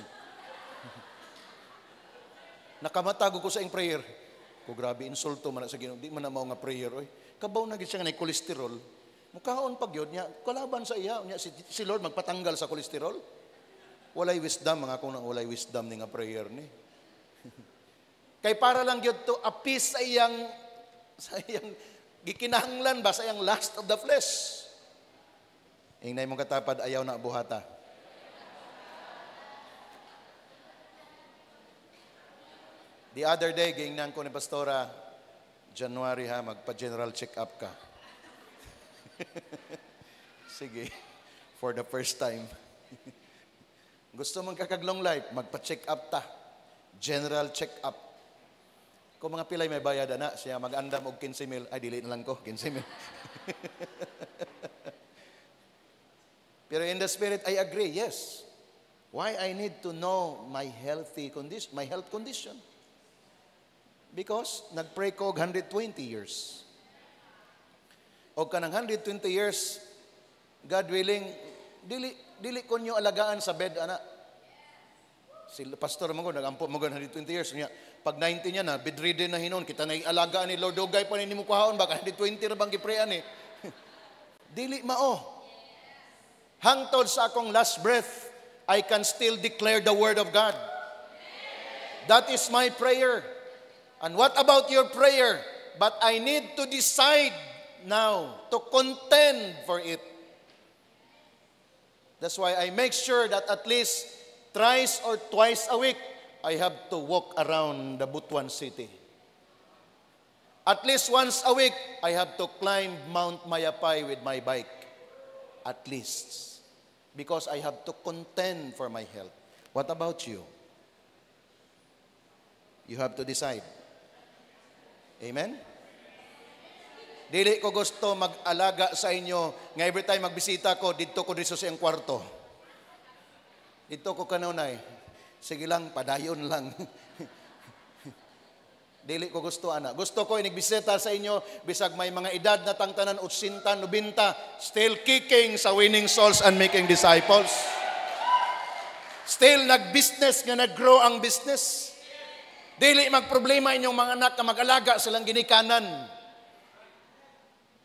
A: Nakamatago ko sa ing prayer. Ko grabe, insulto man sa Ginoo. Di man na mao nga prayer. Oy. Kabaw na siya nga na kolesterol. Mukaon pag yun niya, kalaban sa iya. Niya, si Lord magpatanggal sa kolesterol. Walay wisdom, mga kung nang walay wisdom ni nga prayer ni. Kay para lang yun to appease sa iyang gikinahanglan ba sa iyang lust of the flesh. Ingnay mong katapad, ayaw na buhata. The other day, giingnan ko ni Pastora, January ha, magpa-general check-up ka. Sige, for the first time. Gusto mong kakaglong life, magpa-check up ta. General check up. Kung mga pilay may bayad na, siya mag-andam og 15,000. Ay, dili na lang ko, 15,000. Pero in the spirit, I agree, yes. Why I need to know my health condition? Because nag-pray ko 120 years. O kanang 120 years, God willing, dili ko nyo alagaan sa bed, ana. Si pastor mo ko, nag-ampo mo 120 years. Pag 90 niya na, bedridden na hinon, kita na alagaan ni Lord, dugay pa ni mo kuhaon, baka 120 na bang giprayan eh. Dili mao. Hangtod sa akong last breath, I can still declare the word of God. That is my prayer. And what about your prayer? But I need to decide now to contend for it. That's why I make sure that at least thrice or twice a week, I have to walk around the Butuan City. At least once a week, I have to climb Mount Mayapay with my bike. At least. Because I have to contend for my health. What about you? You have to decide. Amen? Dili ko gusto mag-alaga sa inyo nga every time magbisita ko, dito ko dito sa iyong kwarto. Dito ko kanunay. Sige lang, padayon lang. Dili ko gusto, ana. Gusto ko inigbisita sa inyo, bisag may mga edad na tangtanan, 80, 90, still kicking sa winning souls and making disciples. Still nag-business nga nag-grow ang business. Dili magproblema inyong mga anak na mag-alaga silang ginikanan.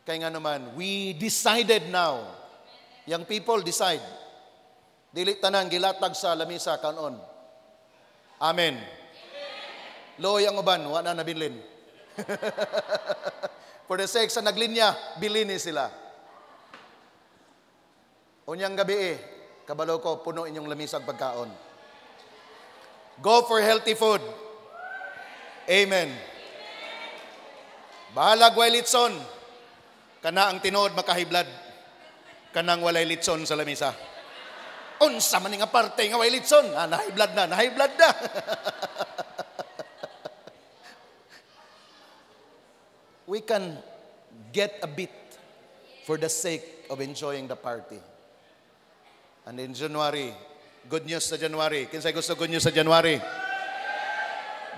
A: Kaya nga naman, we decided now. Young people, decide. Dili tanan, gilatag sa lamisa kanon. Amen. Loy ang uban, wala na binlin. For the sake sa naglinya, bilini sila. Unyang gabi kabalo ko, puno inyong lamisag pagkaon. Go for healthy food. Amen. Bahalag way litson. Kana ang tinuod makahiblad. Kanang walay litson sa lamisa. Unsa man nga parte nga way litson? Nahiblad na, nahiblad na. We can get a bit for the sake of enjoying the party. And in January, good news sa January. Kinsay gusto good news sa January?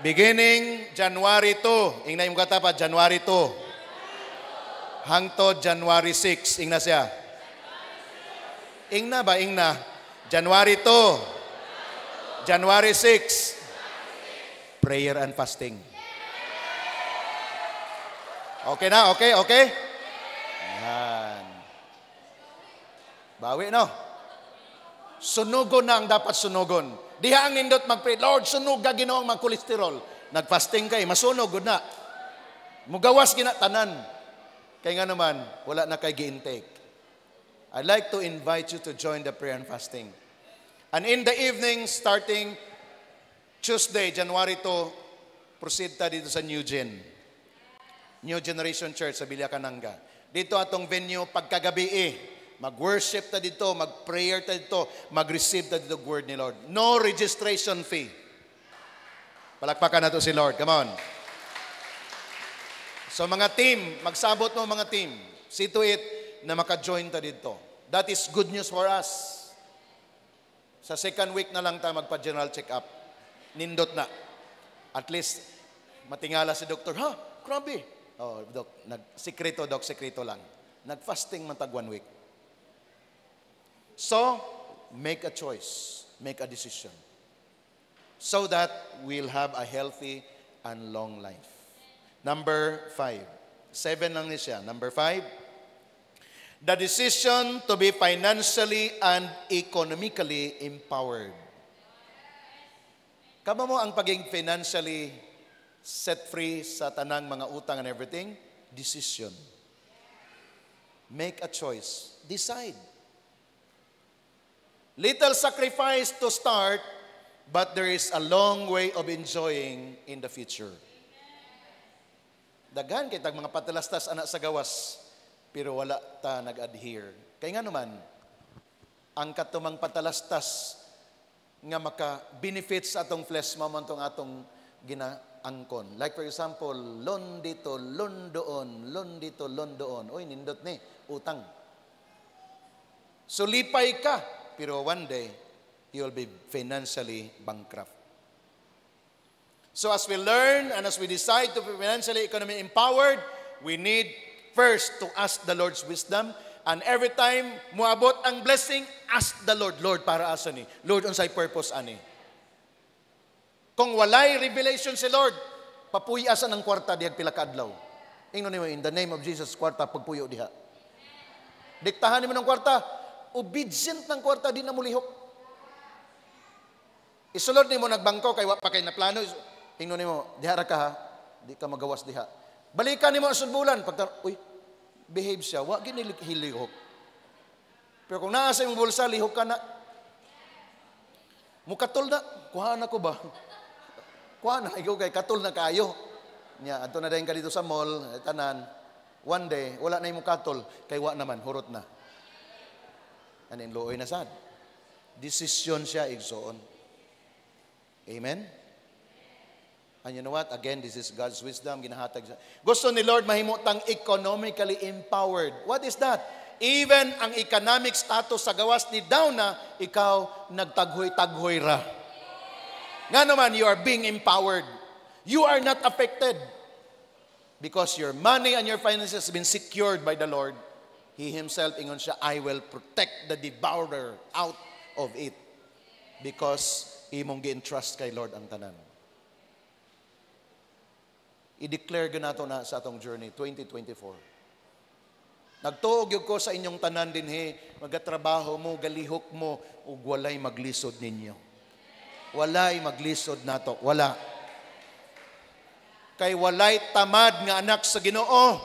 A: Beginning January 2. Ingna yung katapat, January 2. Hangtod January 6. Ingna siya. Ingna ba? Ingna. January 2. January 6. Prayer and fasting. Okay na? Okay? Okay? Yan. Bawi, no? Sunugon na ang dapat sunugon. Diha ang nindot mag-pray, Lord, sunog ka ginoong mag-kolesterol. Nag-fasting kay, masunog na. Mugawas ginatanan. Kaya nga naman, wala na kay gi-intake. I'd like to invite you to join the prayer and fasting. And in the evening, starting Tuesday, January 2, proceed ta dito sa New Generation Church sa Biliacananga. Dito atong venue, pagkagabi mag-worship ta dito, mag-prayer ta dito, mag-receive ta dito word ni Lord. No registration fee. Palakpakan na to si Lord. Come on. So mga team, magsabot mo mga team. See to it na maka-join ta dito. That is good news for us. Sa second week na lang ta magpa-general check-up. Nindot na. At least, matingala si doktor, ha? Grabe. Oh, dok, sekreto lang. Nag-fasting man tag 1 week. So, make a choice. Make a decision. So that we'll have a healthy and long life. Number 5. 7 lang ni siya. Number 5. The decision to be financially and economically empowered. Kamo mo ang pagiging financially set free sa tanang mga utang and everything? Decision. Make a choice. Decide. Little sacrifice to start, but there is a long way of enjoying in the future. Daghan kitag mga patalastas anak sa gawas, pero wala ta nag-adhere. Kaya nga naman, ang katumang patalastas nga maka-benefit sa atong flesh mamantong atong ginaangkon. Like for example, loan dito, loan doon, loan dito, loan doon. Uy, nindot ni, utang. So lipay ka, pero one day, you will be financially bankrupt. So as we learn and as we decide to be financially economically empowered, we need first to ask the Lord's wisdom. And every time muabot ang blessing, ask the Lord, Lord, para asa ni? Lord, unsay purpose ani? Kung walay revelation si Lord, papuyasan ang kwarta diag pila ka adlaw. Ingnon nimo, in the name of Jesus, kwarta pagpuyo diha. Diktahan nimo ng kwarta, obedient ng kwarta, di na mulihok. Isulod nimo nagbangko kay wa pa kay na plano. Ingnon nimo, diha ra ka ha. Di ka magawas diha. Balikan nimo ang sudbulan pag uy, behave siya, wa gini hilihok. Pero kung naa sa imong bulsa, lihok ka na. Mukatol na, kuha na ko ba? Kuha na, ikaw kay katol na kayo. Nya, ato na dahin ka dito sa mall, tanan. One day, wala na imong katol, kay wa naman, hurot na. Anin, looy na sad. Desisyon siya, igsoon. Amen? And you know what? Again, this is God's wisdom. Ginahatag siya. Gusto ni Lord mahimutang economically empowered. What is that? Even ang economic status sa gawas ni down na, ikaw nagtaghoy-taghoy ra. Nga naman, you are being empowered. You are not affected. Because your money and your finances have been secured by the Lord. He Himself, ingon siya, I will protect the devourer out of it. Because imong gi-entrust kay Lord ang tanan. I-declare ganato na sa atong journey, 2024. Nagtuog yun ko sa inyong tanan din, magatrabaho mo, galihok mo, ug walay maglisod ninyo. Walay maglisod nato. Wala. Kay walay tamad nga anak sa Ginoo.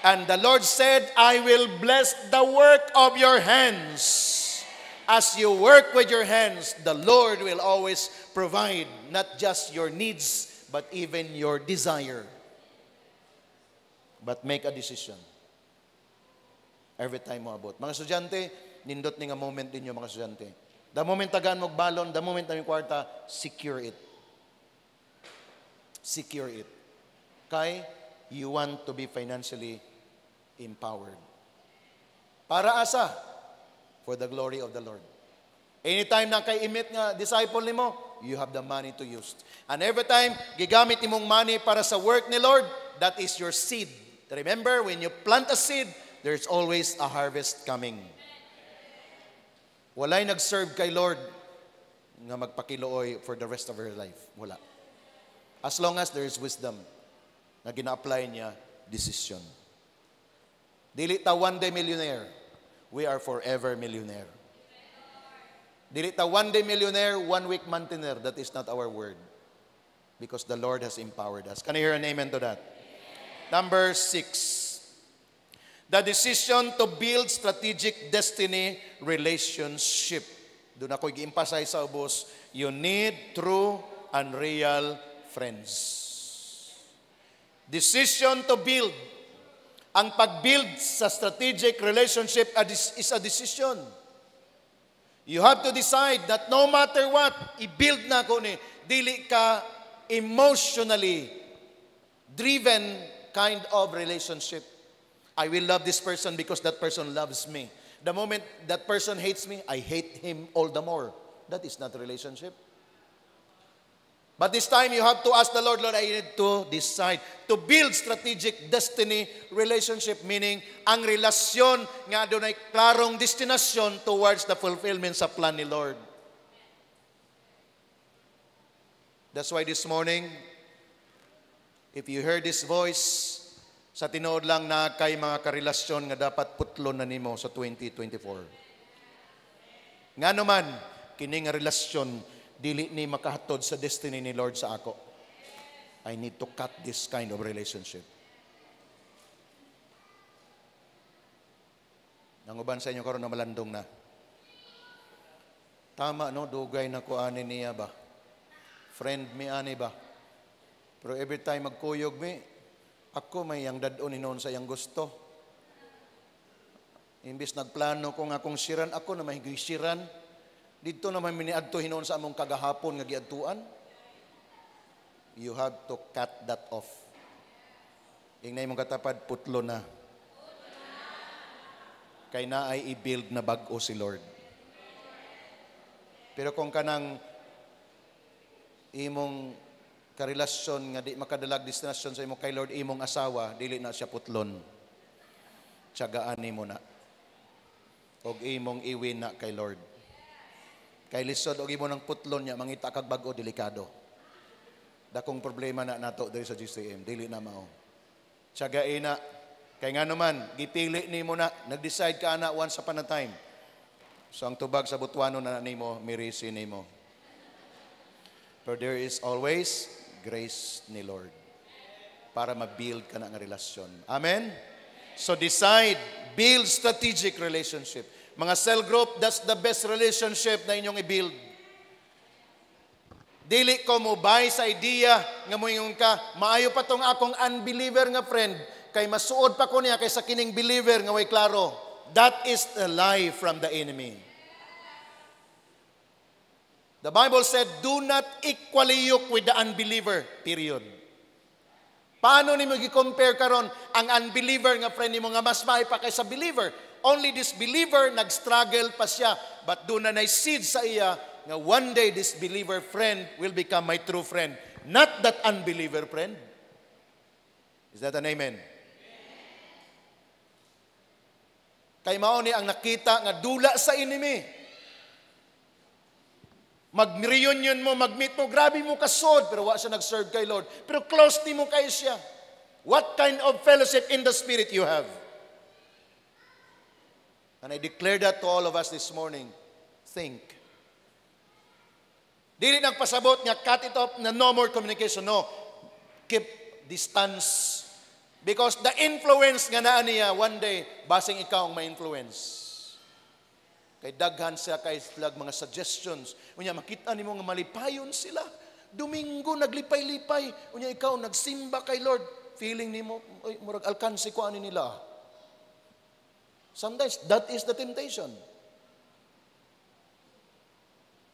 A: And the Lord said, I will bless the work of your hands. As you work with your hands, the Lord will always provide not just your needs, but even your desire. But make a decision. Every time mo abot. Mga estudyante, nindot ni nga moment din yung mga estudyante. The moment tagaan mo balon, the moment na yung kwarta, secure it. Secure it. Kay, you want to be financially empowered. Para asa? For the glory of the Lord. Anytime na kay imit nga disciple nimo, you have the money to use. And every time gigamit nimong money para sa work ni Lord, that is your seed. Remember, when you plant a seed, there's always a harvest coming. Walay nag-serve kay Lord nga magpakilooy for the rest of her life. Wala. As long as there is wisdom na gina-apply niya, decision. Dili ta one day millionaire. We are forever millionaire. Dili ta one day millionaire, 1 week mantener. That is not our word. Because the Lord has empowered us. Can I hear an amen to that? Amen. Number 6. The decision to build strategic destiny relationship. Doon ako i-emphasize sa ubos. You need true and real friends. Decision to build. Ang pag-build sa strategic relationship is a decision. You have to decide that no matter what, i-build na ko ni, dili ka emotionally driven kind of relationship. I will love this person because that person loves me. The moment that person hates me, I hate him all the more. That is not a relationship. But this time you have to ask the Lord, Lord, I need to decide to build strategic destiny relationship, meaning ang relasyon nga doon ay klarong destinasyon towards the fulfillment sa plan ni Lord. That's why this morning, if you heard this voice, sa tinuod lang na kay mga karelasyon nga dapat putlon na nimo sa 2024. Nga naman, kini nga relasyon, dili ni makahatod sa destiny ni Lord sa ako. I need to cut this kind of relationship. Nanguban sa inyo karon na malandong na. Tama, no? Dugay na ko ani niya ba? Friend mi ani ba? Pero every time magkuyog mi, ako may yang dadon inon sa yang gusto. Imbis nagplano ko nga kung siran ako na may siran, dito naman miniadto hinon sa among kagahapon nga giadtuan. You have to cut that off. Ingnay mong katapad, putlo na. Kay na ay i-build na bag-o si Lord. Pero kung kanang imong karelasyon nga di makadalag destinasyon sa imo kay Lord, imong asawa, dili na siya putlon. Tiyagaan nimo na. Og imong iwin na kay Lord. Kay lisod og imo ng putlon niya, mangita kag bag-o, delikado. Dakong problema na nato diri sa GCM, dili na mao. Tiyagain na. Kay nga naman, gipili nimo na, nag-decide ka na once upon a time. So ang tubag sa Butuano na nimo, mirisi nimo. But there is always grace ni Lord para ma-build ka na ng relasyon. Amen? So decide, build strategic relationship. Mga cell group, that's the best relationship na inyong i-build. Dili ko mo buy sa idea nga mo yung ka, maayo pa tong akong unbeliever nga friend, kay masuod pa ko niya kaysa kining believer nga way klaro. That is a lie from the enemy. The Bible said, do not equally yoke with the unbeliever, period. Paano ni mo i-compare karon ang unbeliever nga friend nimo nga mas maay pa kaysa believer? Only this believer nag-struggle pa siya, but do na seed sa iya nga one day this believer friend will become my true friend, not that unbeliever friend. Is that an amen? Kay mao ni ang nakita nga dula sa enemy. Mag-reunion mo, mag-meet mo, grabe mo kasod, pero wa siya nag-serve kay Lord. Pero close ni mo kayo siya. What kind of fellowship in the Spirit you have? And I declare that to all of us this morning. Think. Dili nagpasabot nga cut it off na no more communication. No. Keep distance. Because the influence nga naa niya, one day, basing ikaw ang ma-influence. Kay daghan siya kay slag mga suggestions. Unya makita nimo nga malipayon sila. Domingo naglipay-lipay. Unya ikaw nagsimba kay Lord. Feeling nimo, oy murag alkansi ko ani nila. Sometimes that is the temptation.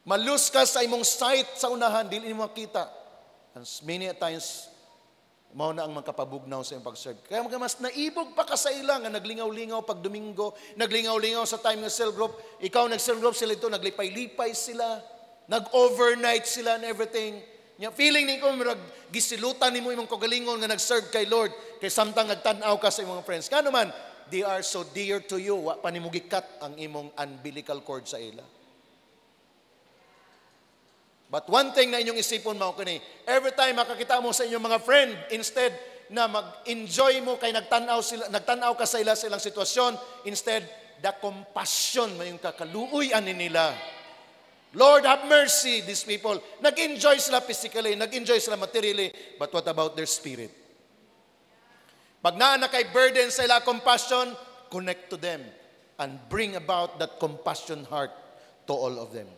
A: Malus ka sa imong sight sa unahan, dili nimo makita. And many times mao na ang makapabugnaw sa iyong pag-serve. Kaya mas naibog pa ka sa ilang nga naglingaw-lingaw pag Domingo, naglingaw-lingaw sa time ng cell group. Ikaw nag-cell group sila ito, naglipay-lipay sila, nag-overnight sila and everything. Feeling ni ko, gisilutan ni mo imong kagalingon nga nag-serve kay Lord, kay samtang nagtanaw ka sa imong friends. Kano man, they are so dear to you, wa pa nimo gikat ang imong umbilical cord sa ila. But one thing na inyong isipon mo kani, every time makakita mo sa inyong mga friend, instead na mag-enjoy mo kay nagtanaw ka sa ilang sitwasyon, instead the compassion mo yung kakaluoy ani nila. Lord, have mercy, these people. Nag-enjoy sila physically, nag-enjoy sila materially, but what about their spirit? Pag naa kay burden sa ila compassion, connect to them and bring about that compassion heart to all of them.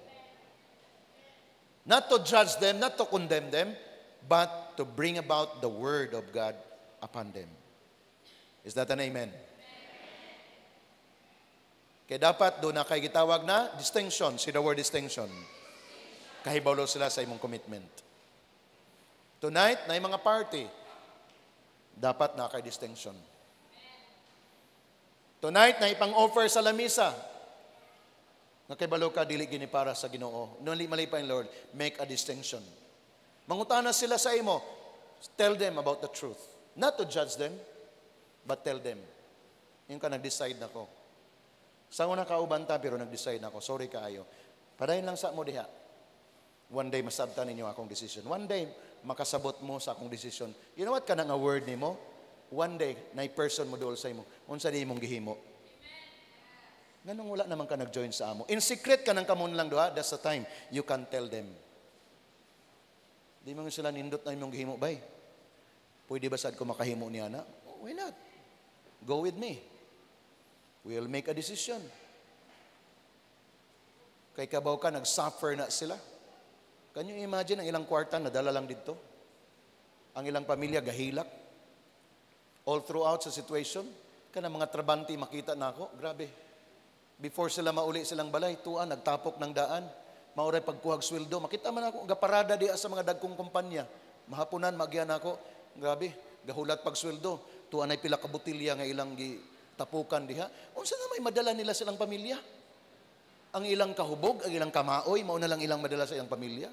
A: Not to judge them, not to condemn them, but to bring about the word of God upon them. Is that an amen? Kaya dapat doon na kay gitawag na distinction. See the word distinction. Kahibalo sila sa imong commitment. Tonight, na yung mga party, dapat na kay distinction. Tonight, na ipang-offer sa lamisa. Nakibalo ka, dili gini para sa Ginoo. Mali pa yung Lord, make a distinction. Mangutana sila sa imo, tell them about the truth. Not to judge them, but tell them. Yung ka, nag-decide na ko. Sa una kauban ta, pero nag-decide na ko. Sorry kaayo. Padayon lang sa mo diha. One day, masabtan ninyo akong decision. One day, makasabot mo sa akong decision. You know what ka na nga word ni mo? One day, na person mo dool sa imo. Unsa di mong gihimo. Ganun wala naman ka nag-join sa amo. In secret ka nang kamon lang doha, that's the time you can tell them. Di mo sila nindot na imong gihimo, bay. Pwede ba sad ko makahimo niya na? Why not? Go with me. We'll make a decision. Kay kabaw ka, nag-suffer na sila. Can you imagine ang ilang kwarta nadala lang dito? Ang ilang pamilya gahilak. All throughout sa situation, kana mga trabante makita na ako, grabe. Before sila mauli silang balay, tuan, nagtapok ng daan. Mauray pagkuhag sweldo. Makita man ako, gaparada di sa mga dagkong kumpanya. Mahapunan, magyan ako. Grabe, gahulat pag sweldo. Tuan ay pila ka butilya nga ilang tapukan diha. Unsa na may madala nila silang pamilya? Ang ilang kahubog, ang ilang kamaoy, mauna lang ilang madala sa ilang pamilya.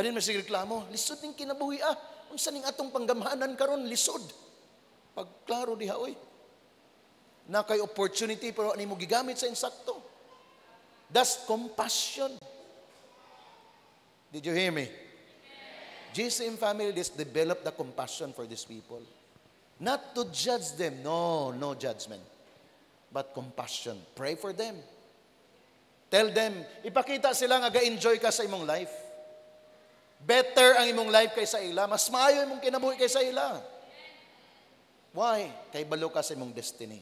A: Anin masig reklamo, lisod ning kinabuhi Unsa ning atong panggamhanan karon lisod. Pagklaro diha oy. Na kay opportunity pero ani mo gigamit sa insakto. That's compassion. Did you hear me? GCM family just develop the compassion for these people. Not to judge them. No judgment. But compassion. Pray for them. Tell them, ipakita sila nga ga-enjoy ka sa imong life. Better ang imong life kaysa ila. Mas maayo imong kinabuhi kaysa ila. Why? Kay balo ka sa imong destiny.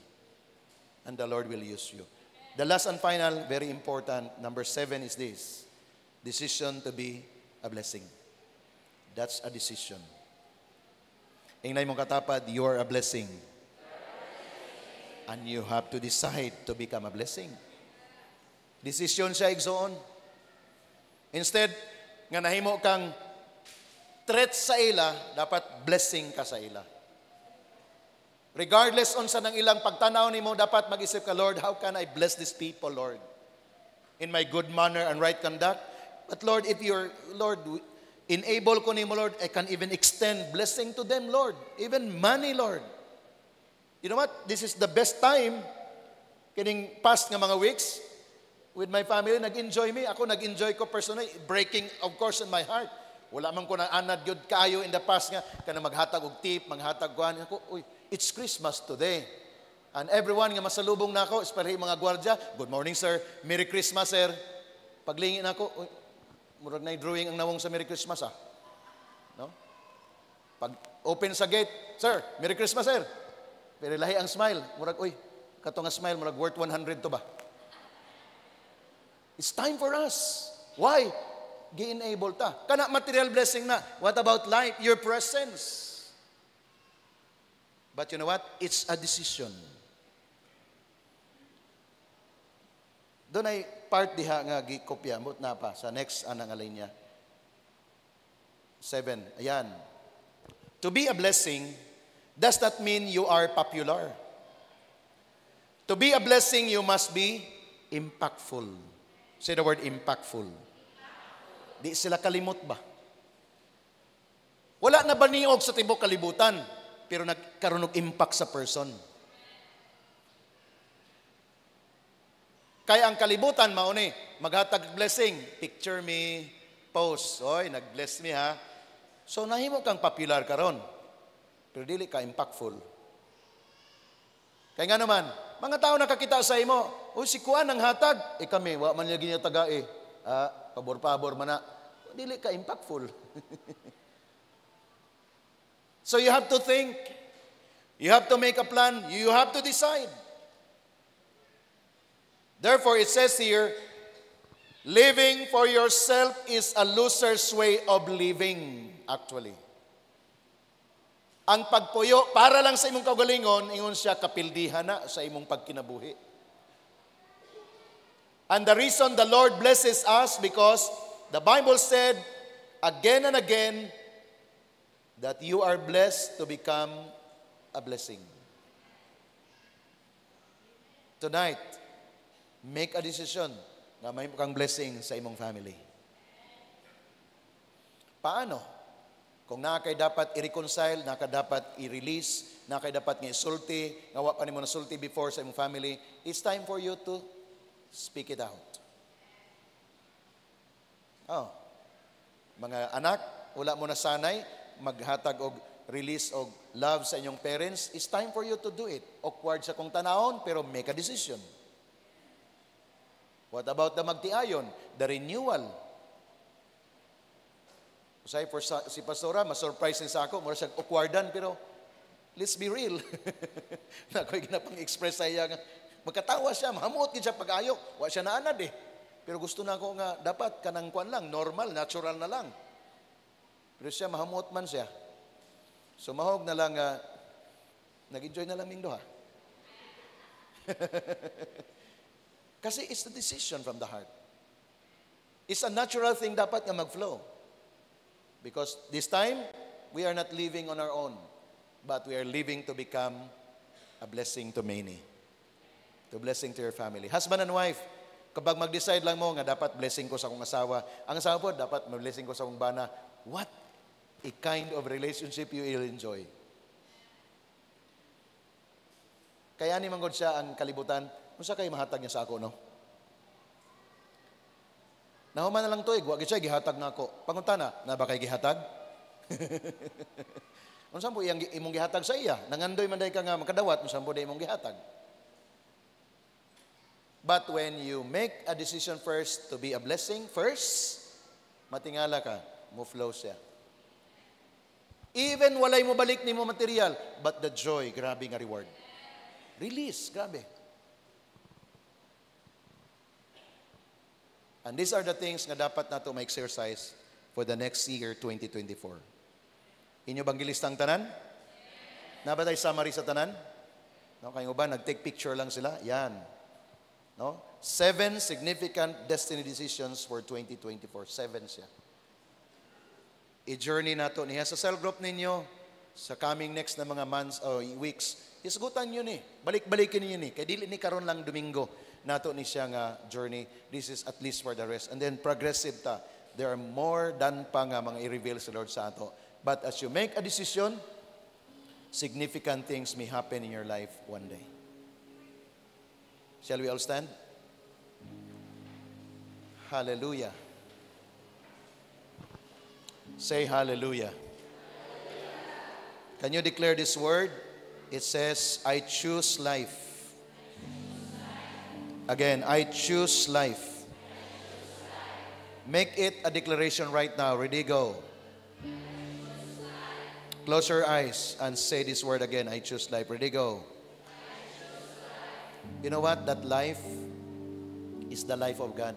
A: And the Lord will use you. The last and final, very important, number 7 is this. Decision to be a blessing. That's a decision. Ingnay mong katapad, you are a blessing. And you have to decide to become a blessing. Decision siya igsoon. Instead, nga nahimo kang threat sa ila, dapat blessing ka sa ila. Regardless on sa nang ilang pagtanaw nimo, dapat mag-isip ka, Lord, how can I bless these people, Lord? In my good manner and right conduct. But Lord, if you're, Lord, enable ko nimo, Lord, I can even extend blessing to them, Lord. Even money, Lord. You know what? This is the best time, kining past nga mga weeks, with my family, nag-enjoy me. Ako nag-enjoy ko personally, breaking, of course, in my heart. Wala man ko na anad yun kayo in the past nga, kana maghatag og tip, maghatag kuhan. Ako, uy, it's Christmas today. And everyone nga masalubong na ako, especially mga gwardiya, good morning, sir. Merry Christmas, sir. Paglingin ako, uy, murag na drawing ang nawong sa Merry Christmas, No? Pag open sa gate, sir, Merry Christmas, sir. Pero lahi ang smile. Murag, uy, kato nga smile, murag worth 100 to ba? It's time for us. Why? Gi-enable ta. Kana material blessing na. What about life? Your presence. But you know what? It's a decision. Doon ay part diha nga gi-kopya. Mut na pa. Sa next, anang alay niya. 7. Ayan. To be a blessing does not mean you are popular. To be a blessing, you must be impactful. Say the word impactful. Di sila kalimot ba? Wala na ba niog sa tibok kalibutan, pero nagkaroon ng impact sa person. Kaya ang kalibutan, mauni, maghatag blessing, picture me, post, oy, nag-bless me ha. So nahimo kang popular karon, pero dili ka impactful. Kaya nga naman, mga tao nakakita sa imo, o si Kuan ang hatag, kami, wa man niya ginyataga pabor-pabor man na. Dili ka impactful. So you have to think, you have to make a plan, you have to decide. Therefore, it says here, living for yourself is a loser's way of living, actually. Ang pagpuyo, para lang sa imong kaugalingon, ingon siya kapildihan na sa imong pagkinabuhi. And the reason the Lord blesses us because the Bible said again and again that you are blessed to become a blessing. Tonight, make a decision na may kang blessing sa imong family. Paano? Kung nakay dapat i-reconcile, nakay dapat i-release, nakay dapat nga isulti, nga wa pa nimo nasulti before sa imong family, it's time for you to speak it out. Oh. Mga anak, wala mo na sanay maghatag og release og love sa inyong parents, it's time for you to do it. Awkward sa kung tanahon, pero make a decision. What about the magtiayon? The renewal. Usay for si Pastora, ma-surprise sa ako, mura siyang awkwardan, pero let's be real. Nakoy ginapang-express sa iya nga, magkatawa siya, mahamot siya pag-ayo, wa siya naanad eh. Pero gusto na ko nga, dapat kanang kwan lang, normal, natural na lang. Pero siya, mahamot man siya. So mahog na lang, nag-enjoy na lang ning duha. Kasi it's the decision from the heart. It's a natural thing dapat nga mag-flow. Because this time, we are not living on our own, but we are living to become a blessing to many. To blessing to your family. Husband and wife, kapag mag-decide lang mo nga dapat blessing ko sa akong asawa, ang asawa po dapat mag-blessing ko sa akong bana, what a kind of relationship you will enjoy. Kaya ni manggod siya ang kalibutan, kung sa kayo mahatag niya sa ako, no? Nahuman na lang to, wag siya, gihatag na ako. Pangutana, na ba kayo gihatag? Kung saan po imong gihatag sa iya? Nangandoy man day ka nga makadawat, kung saan po day imong gihatag? But when you make a decision first to be a blessing, first, matingala ka, mo flow siya. Even walay mo balik ni mo material, but the joy, grabe nga reward. Release, grabe. And these are the things nga dapat nato ma-exercise for the next year, 2024. Inyo bang gilistang tanan? Nabatay summary sa tanan? No, kayo ba, nag-take picture lang sila? Yan. No? 7 significant destiny decisions for 2024. 7 siya. I-journey nato niya sa cell group ninyo sa coming next na mga months o weeks. Isgutan nyo ni. Balik-balikin niyo ni. Kaya dili ni karon lang Domingo nato ni siya nga journey. This is at least for the rest. And then progressive ta. There are more than pa nga mga i-reveal sa Lord sa ato. But as you make a decision, significant things may happen in your life one day. Shall we all stand? Hallelujah. Say hallelujah. Can you declare this word? It says, I choose life. Again, I choose life. Make it a declaration right now. Ready, go. Close your eyes and say this word again. I choose life. Ready, go. You know what? That life is the life of God.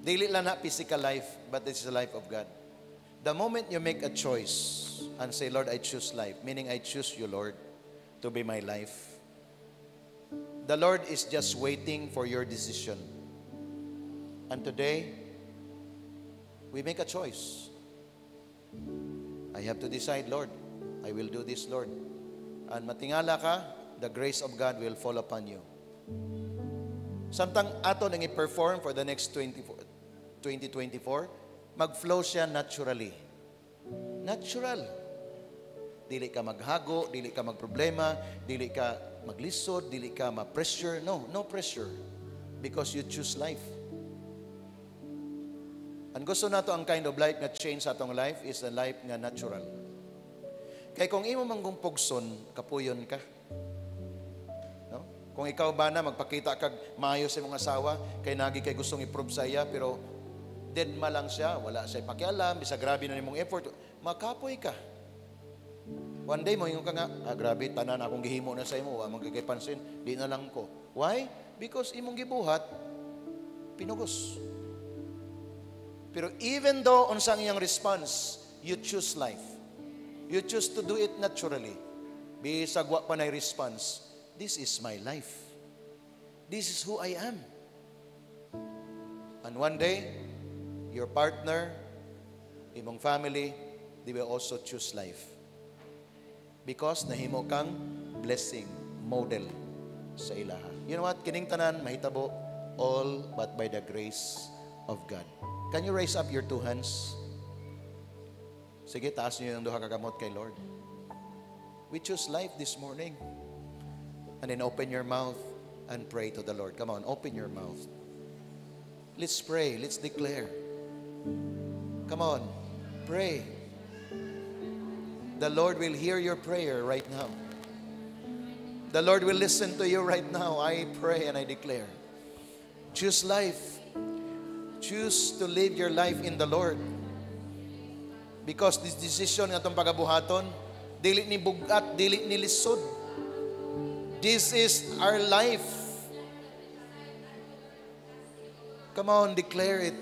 A: Dili lang na physical life, but this is the life of God. The moment you make a choice and say, Lord, I choose life, meaning I choose you, Lord, to be my life. The Lord is just waiting for your decision. And today, we make a choice. I have to decide, Lord, I will do this, Lord. And matingala ka, the grace of God will fall upon you. Samtang ato nang i-perform for the next 2024, mag-flow siya naturally. Natural. Dili ka maghago, dili ka magproblema, dili ka maglisod, dili ka ma-pressure. No pressure. Because you choose life. Ang gusto nato ang kind of life na change sa atong life is a life nga natural. Kaya kung imo manggong pugson, kapuyon ka. No? Kung ikaw ba na magpakita kag maayo sa imong asawa, kay nagi kay gustong i-prove sa iya, pero dead ma lang siya, wala siya pakialam, bisa grabe na nimong effort, makapoy ka. One day mo ingon ka nga, grabe, tanan akong gihimo na sa imo, wa magkikipansin, di na lang ko. Why? Because imong gibuhat, pinugos. Pero even though unsang iyang response, you choose life. You choose to do it naturally. Bisag wa pa nay response, this is my life. This is who I am. And one day, your partner, imong family, they will also choose life. Because nahimo kang blessing, model sa ilaha. You know what? Kining tanan, mahitabo, all but by the grace of God. Can you raise up your two hands? Sige, taas niyo yung duha kakamot kay Lord. We choose life this morning. And then open your mouth and pray to the Lord. Come on, open your mouth. Let's pray. Let's declare. Come on, pray. The Lord will hear your prayer right now. The Lord will listen to you right now. I pray and I declare. Choose life. Choose to live your life in the Lord. Because this decision nga itong pagabuhaton, dili ni bugat, dili ni lisod. This is our life. Come on, declare it.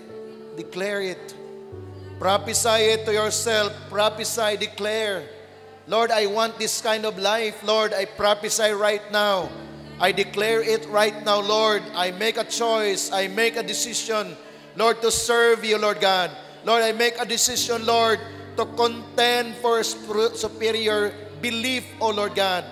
A: Declare it. Prophesy it to yourself. Prophesy, declare. Lord, I want this kind of life. Lord, I prophesy right now. I declare it right now, Lord. I make a choice. I make a decision, Lord, to serve you, Lord God. Lord, I make a decision, Lord, to contend for superior belief, O Lord God.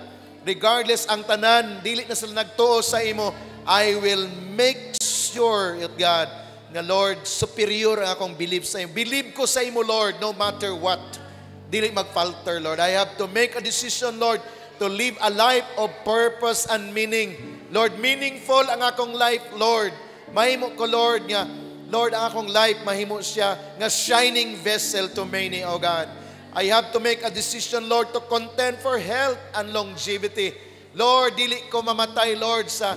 A: Regardless ang tanan, dili na sila nagtuo sa imo, I will make sure, God, na Lord, superior ang akong belief sa imo. Believe ko sa imo, Lord, no matter what. Dili magfalter, Lord. I have to make a decision, Lord, to live a life of purpose and meaning. Lord, meaningful ang akong life, Lord. Mahimo ko, Lord, nga, Lord, ang akong life, mahimo siya nga shining vessel to many, O God. I have to make a decision, Lord, to contend for health and longevity. Lord, dili ko mamatay, Lord, sa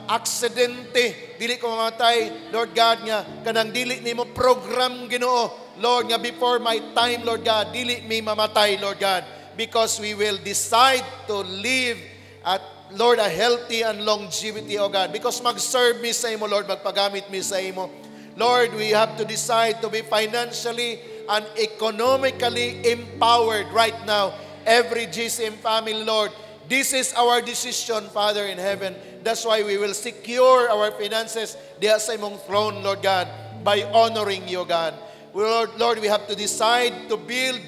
A: aksidente. Dili ko mamatay, Lord God, nga kanang dili nimo program, Ginoo. Lord, nga before my time, Lord God, dili mi mamatay, Lord God, because we will decide to live at, Lord, a healthy and longevity, O God. Because mag-serve mi sa imo, Lord, magpagamit mi sa imo. Lord, we have to decide to be financially and economically empowered right now. Every GCM family, Lord, this is our decision, Father in heaven. That's why we will secure our finances diya sa imong throne, Lord God, by honoring you, God. Lord, we have to decide to build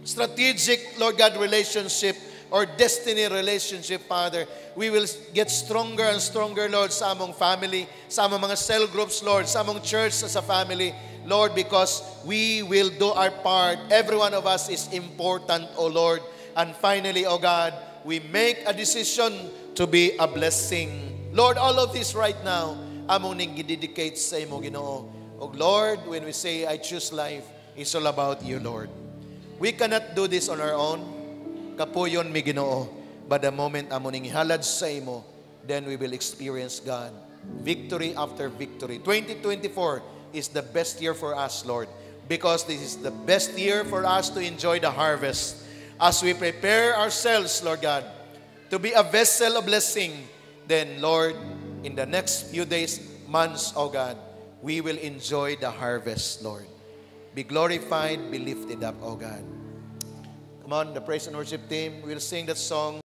A: strategic, Lord God, relationship or destiny relationship, Father. We will get stronger and stronger, Lord, sa among family, sa among mga cell groups, Lord, sa among church as a family, Lord, because we will do our part. Every one of us is important, O Lord. And finally, O God, we make a decision to be a blessing. Lord, all of this right now, among ning gidedicate sa imo, Ginoo. O Lord, when we say, I choose life, it's all about you, Lord. We cannot do this on our own. Kapuyon mi, Ginoo. But the moment among ning halad sa imo, then we will experience, God, victory after victory. 2024 is the best year for us, Lord, because this is the best year for us to enjoy the harvest. As we prepare ourselves, Lord God, to be a vessel of blessing, then, Lord, in the next few days, months, oh God, we will enjoy the harvest, Lord. Be glorified, be lifted up, oh God. Come on, the praise and worship team, we'll sing that song.